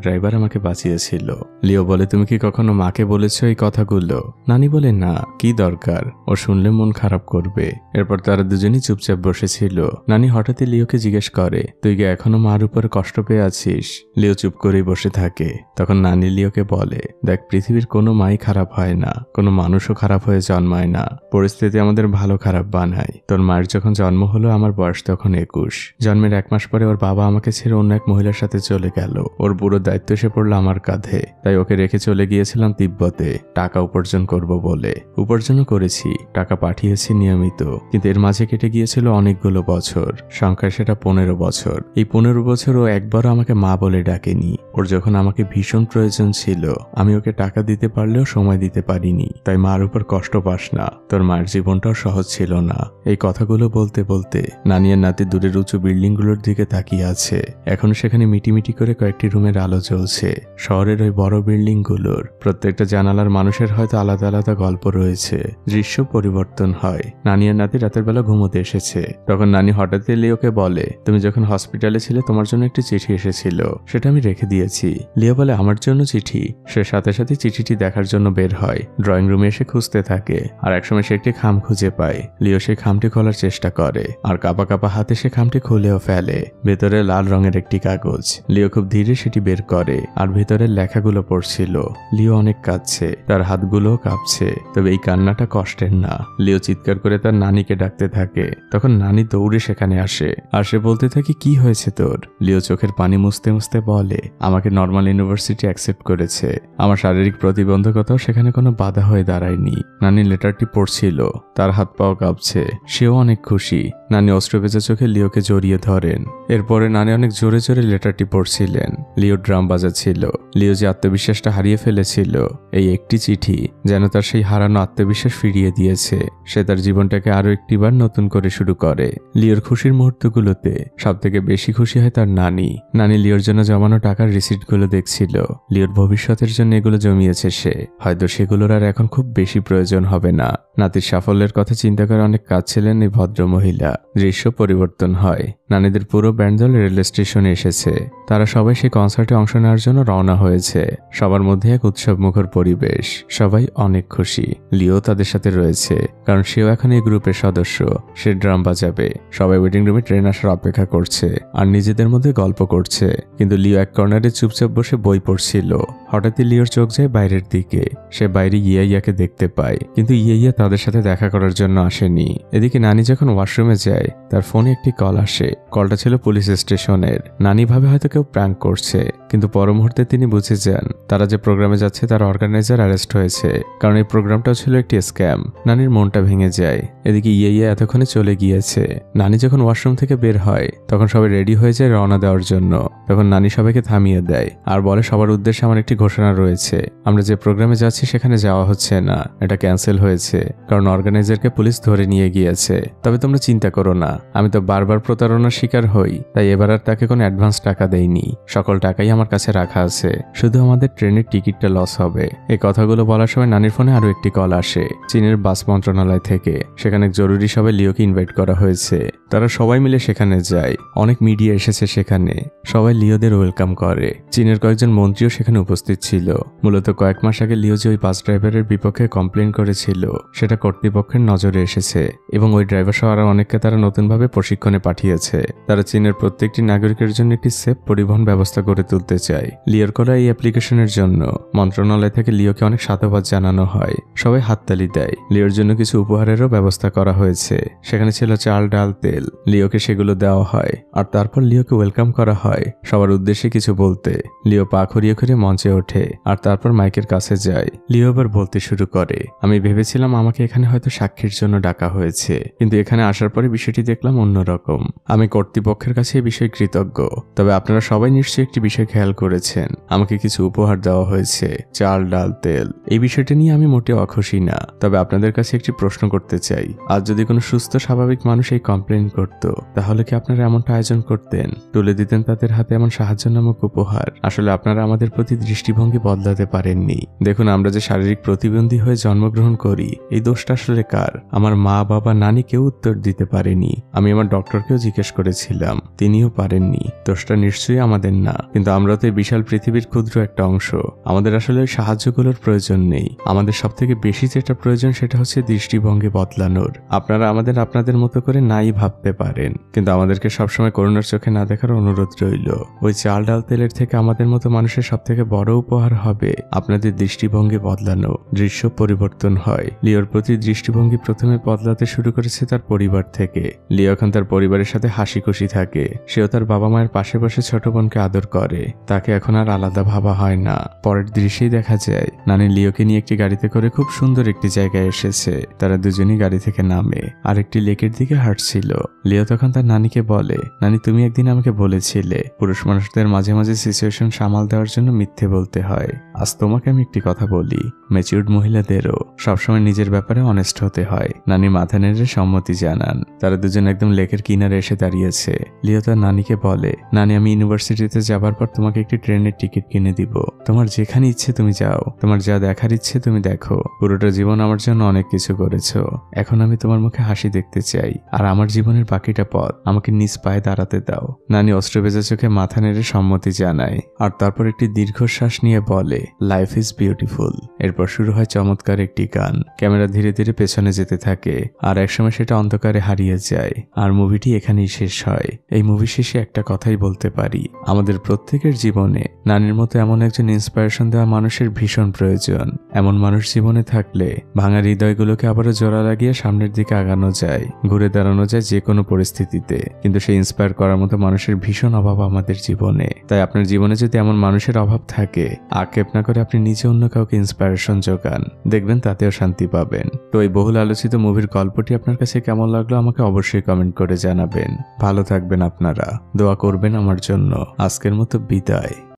ড্রাইভার আমাকে বাঁচিয়েছিল। লিও বলে, তুমি কি কখনো মাকে বলেছো এই কথাগুলো? নানি বলে, না, কি দরকার, ও শুনলে মন খারাপ করবে। এরপর তারা দুজনই চুপচাপ বসেছিল। নানি হঠাৎই লিওকে জিজ্ঞেস করে, তুই কি এখনো মার উপরে কষ্ট পেয়ে আছিস? লিও চুপ করেই বসে থাকে। তখন নানি লিওকে বলে, দেখ পৃথিবীর কোনো মাই খারাপ হয় না, কোনো মানুষও খারাপ হয়ে জন্মায় না। পরিস্থিতি আমাদের ভালো খারাপ বানায়। তোর মায়ের যখন জন্ম হলো আমার বয়স তখন 21। জন্মের 1 মাস পরে ওর বাবা আমাকে ছেড়ে অন্য এক মহিলার সাথে চলে গেল। ওর পুরো দায়িত্ব এসে পড়লো আমার কাঁধে। তাই ওকে রেখে চলে গিয়েছিলাম তিব্বতে টাকা উপার্জন করব বলে। উপার্জনও করেছি, টাকা পাঠিয়েছি নিয়মিত, কিন্তু এর মাঝে কেটে গিয়েছিল অনেকগুলো বছর, সংখ্যায় সেটা 15 বছর। এই 15 বছর ও একবারও আমাকে মা বলে ডাকেনি। ও ওর যখন আমাকে ভীষণ প্রয়োজন ছিল আমি ওকে টাকা দিতে পারলেও সময় দিতে পারিনি, তাই মার উপর কষ্ট পাস না, তোর মায়ের জীবনটাও সহজ ছিল না। এই কথাগুলো বলতে বলতে নানি আর নাতি দূরের উঁচু বিল্ডিংগুলোর দিকে তাকিয়ে আছে। এখন সেখানে মিটিমিটি করে কয়েকটি রুমের আলো জ্বলছে। শহরের ওই বড় বিল্ডিংগুলোর প্রত্যেকটা জানালার মানুষের হয়তো আলাদা আলাদা গল্প রয়েছে। দৃশ্য পরিবর্তন হয়। নানি আর নাতি রাতের বেলা ঘুমোতে এসেছে। তখন নানি হঠাৎ লিওকে বলে, তুমি যখন হসপিটালে ছিলে তোমার জন্য একটি চিঠি এসেছিল, সেটা আমি রেখে দিয়েছি। লিও বলে, আমার জন্য চিঠি? সে সাথে সাথে চিঠিটি দেখার জন্য বের হয়। ড্রয়িং রুমে এসে খুঁজতে থাকে আর একসময় সে একটি খাম খুঁজে পায়। লিও সেই খামটি খোলার চেষ্টা করে আর কাঁপা কাঁপা হাতে সে খামটি খুলেও ফেলে। ভেতরে লাল রঙের একটি কাগজ। লিও খুব ধীরে সেটি বের করে আর ভেতরের লেখাগুলো পড়ছিল। লিও অনেক কাঁদছে, তার হাতগুলোও কাঁপছে, তবে এই কান্নাটা কষ্টের না। লিও চিৎকার করে তার নানিকে ডাকতে থাকে। তখন নানি দৌড়ে সেখানে আসে আর সে বলতে থাকে, কি হয়েছে তোর? লিও চোখের পানি মুছতে মুছতে বলে, আমাকে নর্মাল ইউনিভার্সিটি অ্যাকসেপ্ট করেছে। আমার শারীরিক প্রতিবন্ধকতাও সেখানে কোনো বাধা হয়ে দাঁড়ায়নি। নানি লেটারটি পড়ছিল, তার হাত পাও কাঁপছে, সেও অনেক খুশি। নানি অস্ত্রভেজা চোখে লিওকে জড়িয়ে ধরেন। এরপরে নানি অনেক জোরে জোরে লেটারটি পড়ছিলেন। লিও ড্রাম বাজাচ্ছিল। লিও যে আত্মবিশ্বাসটা হারিয়ে ফেলেছিল, এই একটি চিঠি যেন তার সেই হারানো আত্মবিশ্বাস ফিরিয়ে দিয়েছে। সে তার জীবনটাকে আরো একটিবার নতুন করে শুরু করে। লিওর খুশির মুহূর্তগুলোতে সব থেকে বেশি খুশি হয় তার নানি। নানি লিওর জন্য জমানো টাকার রিসিপ্টগুলো দেখছিল। লিওর ভবিষ্যতের জন্য এগুলো জমিয়েছে সে, হয়তো সেগুলোর আর এখন খুব বেশি প্রয়োজন হবে না। নাতির সাফল্যের কথা চিন্তা করে অনেক কাঁদছিলেন এই ভদ্র মহিলা। দৃশ্য পরিবর্তন হয়। নানিদের পুরো ব্যান্ড দল রেল স্টেশনে এসেছে। তারা সবাই সেই কনসার্টে অংশ নেওয়ার জন্য রওনা হয়েছে। সবার মধ্যে এক উৎসবমুখর পরিবেশ। সবাই অনেক খুশি। লিও তাদের সাথে রয়েছে, কারণ সেও এখন এই গ্রুপের সদস্য। সে ড্রাম বাজাবে। সবাই ওয়েটিং রুমে ট্রেন আসার অপেক্ষা করছে আর নিজেদের মধ্যে গল্প করছে। কিন্তু লিও এক কর্নারে চুপচাপ বসে বই পড়ছিল। হঠাৎই লিওর চোখ যায় বাইরের দিকে। সে বাইরে ইয়াইয়াকে দেখতে পায়, কিন্তু ইয়াইয়া তাদের সাথে দেখা করার জন্য আসেনি। এদিকে নানি যখন ওয়াশরুমে যায়, তার ফোনে একটি কল আসে। কলটা ছিল পুলিশ স্টেশনের। নানি ভাবে হয়তো কেউ প্র্যাঙ্ক করছে, কিন্তু পর মুহূর্তে তিনি বুঝে যান তারা যে প্রোগ্রামে যাচ্ছে তার অর্গানাইজার অ্যারেস্ট হয়েছে, কারণ এই প্রোগ্রামটাও ছিল একটি স্ক্যাম। নানির মনটা ভেঙে যায়। এদিকে ইয়াইয়া এতক্ষণে চলে গিয়েছে। নানি যখন ওয়াশরুম থেকে বের হয়, তখন সবাই রেডি হয়ে যায় রওনা দেওয়ার জন্য। তখন নানি সবাইকে থামিয়ে দেয় আর বলে, সবার উদ্দেশ্যে আমার একটি ঘোষণা রয়েছে। আমরা যে প্রোগ্রামে যাচ্ছি সেখানে যাওয়া হচ্ছে না, এটা ক্যান্সেল হয়েছে, কারণ অর্গানাইজারকে পুলিশ ধরে নিয়ে গিয়েছে। তবে তোমরা চিন্তা করো না, আমি তো বারবার প্রতারণার শিকার হই, তাই এবার আর তাকে কোনো অ্যাডভান্স টাকা দেইনি। সকল টাকাই আমার কাছে রাখা আছে, শুধু আমাদের ট্রেনের টিকিটটা লস হবে। এই কথাগুলো বলার সময় নানির ফোনে আরো একটি কল আসে চীনের বাস মন্ত্রণালয় থেকে। সেখানে জরুরি সবাই লিওকে ইনভাইট করা হয়েছে। তারা সবাই মিলে সেখানে যায়। অনেক মিডিয়া এসেছে সেখানে। সবাই লিওদের ওয়েলকাম করে। চীনের কয়েকজন মন্ত্রীও সেখানে উপস্থিত ছিল। মূলত কয়েক মাস আগে লিও যে ওই বাস ড্রাইভারের বিপক্ষে কমপ্লেন করেছিল, সেটা কর্তৃপক্ষের নজরে এসেছে এবং ওই ড্রাইভার সহ আরো অনেককে তারা নতুনভাবে প্রশিক্ষণে পাঠিয়েছে। তারা চীনের প্রত্যেকটি নাগরিকের জন্য একটি সেফ পরিবহন ব্যবস্থা গড়ে তুলতে চায়। লিওর করা এই অ্যাপ্লিকেশনের জন্য মন্ত্রণালয় থেকে লিওকে অনেক সাধুবাদ জানানো হয়। সবাই হাততালি দেয়। লিওর জন্য কিছু উপহারেরও ব্যবস্থা করা হয়েছে। সেখানে ছিল চাল, ডাল, তেল। লিওকে সেগুলো দেওয়া হয় আর তারপর লিওকে ওয়েলকাম করা হয় সবার উদ্দেশ্যে কিছু বলতে। লিও পা খড়িয়ে খড়িয়ে মঞ্চে ওঠে আর তারপর মাইকের কাছে যায়। লিও এবার বলতে শুরু করে, আমি ভেবেছিলাম আমাকে এখানে হয়তো সাক্ষীর জন্য ডাকা হয়েছে, কিন্তু এখানে আসার পরে বিষয়টি দেখলাম অন্যরকম। আমি কর্তৃপক্ষের কাছে এই বিষয়ে কৃতজ্ঞ। তবে আপনারা সবাই নিশ্চয়ই একটি বিষয় খেয়াল করেছেন, আমাকে কিছু উপহার দেওয়া হয়েছে, চাল, ডাল, তেল। এই বিষয়টা নিয়ে আমি মোটেও অখুশি না। তবে আপনাদের কাছে একটি প্রশ্ন করতে চাই, আজ যদি কোনো সুস্থ স্বাভাবিক মানুষ এই কমপ্লেন করত, তাহলে কি আপনারা এমনটা আয়োজন করতেন, তুলে দিতেন তাদের হাতে এমন সাহায্য নামক উপহার? আসলে আপনারা আমাদের প্রতি দৃষ্টিভঙ্গি বদলাতে পারেননি। দেখুন, আমরা যে শারীরিক প্রতিবন্ধী হয়ে জন্মগ্রহণ করি, এই দোষটা আসলে কার? আমার মা, বাবা, নানি কেউ উত্তর দিতে পারেনি। আমি আমার ডক্টরকেও জিজ্ঞেস করেছিলাম, তিনিও পারেননি। দোষটা নিশ্চয়ই আমাদের না, কিন্তু আমরা তো এই বিশাল পৃথিবীর ক্ষুদ্র একটা অংশ। আমাদের আসলে ওই সাহায্যগুলোর প্রয়োজন নেই। আমাদের সব থেকে বেশি যেটা প্রয়োজন সেটা হচ্ছে দৃষ্টিভঙ্গি বদলানোর। আপনারা আমাদের আপনাদের মতো করে নাই ভাবতে পারেন, কিন্তু আমাদেরকে সবসময় করুণার চোখে না দেখার অনুরোধ রইল। ওই চাল, ডাল, তেলের থেকে আমাদের মতো মানুষের সব থেকে বড় উপহার হবে আপনাদের দৃষ্টিভঙ্গি বদলানো। দৃশ্য পরিবর্তন হয়। লিওর প্রতি দৃষ্টিভঙ্গি প্রথমে বদলাতে শুরু করেছে তার পরিবার থেকে। লিও এখন তার পরিবারের সাথে হাসি হাসি খুশি থাকে। সেও তার বাবা মায়ের পাশে বসে ছোট বোনকে আদর করে। তাকে এখন আর আলাদা ভাবা হয় না। পরের দৃশ্যেই দেখা যায় নানি লিওকে নিয়ে একটি গাড়িতে করে খুব সুন্দর একটি জায়গায় এসেছে। তারা দুজনই গাড়ি থেকে নামে আর একটি লেকের দিকে হাঁটছিল। লিও তখন তার নানিকে বলে, নানি তুমি একদিন আমাকে বলেছিলে পুরুষ মানুষদের মাঝে মাঝে সিচুয়েশন সামাল দেওয়ার জন্য মিথ্যে বলতে হয়। আজ তোমাকে আমি একটি কথা বলি, ম্যাচিউরড মহিলাদেরও সবসময় নিজের ব্যাপারে অনেস্ট হতে হয়। নানি মাথা নেড়ে সম্মতি জানান। তারা দুজন একদম লেকের কিনারে এসে দাঁড়িয়েছে। লিও তার নানিকে বলে, নানি আমি ইউনিভার্সিটিতে যাবার পর তোমাকে একটি ট্রেনের টিকিট কিনে দিব। তোমার যেখানে ইচ্ছে তুমি যাও, তোমার যা দেখার ইচ্ছে তুমি দেখো। পুরোটা জীবন আমার জন্য অনেক কিছু করেছো, এখন আমি তোমার মুখে হাসি দেখতে চাই। আর আমার জীবনের বাকিটা পথ আমাকে নিজ পায়ে দাঁড়াতে দাও। নানি অস্ত্রবেজা চোখে মাথা নেড়ে সম্মতি জানায় আর তারপর একটি দীর্ঘশ্বাস নিয়ে বলে, লাইফ ইজ বিউটিফুল। এরপর শুরু হয় চমৎকার একটি গান। ক্যামেরা ধীরে ধীরে পেছনে যেতে থাকে আর একসময় সেটা অন্ধকারে হারিয়ে যায়। আর মুভিটি এখানেই শেষ হয়। এই মুভি শেষে একটা কথাই বলতে পারি, আমাদের প্রত্যেকের জীবনে নানির মতো এমন একজন ইন্সপিরেশন দেওয়া মানুষের ভীষণ প্রয়োজন। এমন মানুষ জীবনে থাকলে ভাঙা হৃদয়গুলোকে আবারও জোড়া লাগিয়ে সামনের দিকে আগানো যায়, ঘুরে দাঁড়ানো যায় যে কোনো পরিস্থিতিতে। কিন্তু সেই ইন্সপায়ার করার মতো মানুষের ভীষণ অভাব আমাদের জীবনে। তাই আপনার জীবনে যদি এমন মানুষের অভাব থাকে, আক্ষেপ না করে আপনি নিজে অন্য কাউকে ইন্সপিরেশন যোগান, দেখবেন তাতেও শান্তি পাবেন। তো এই বহুল আলোচিত মুভির গল্পটি আপনার কাছে কেমন লাগলো আমাকে অবশ্যই কমেন্ট করে জানাবেন। ভালো থাকবেন আপনারা, দোয়া করবেন আমার জন্য। আজকের মতো বিদায়।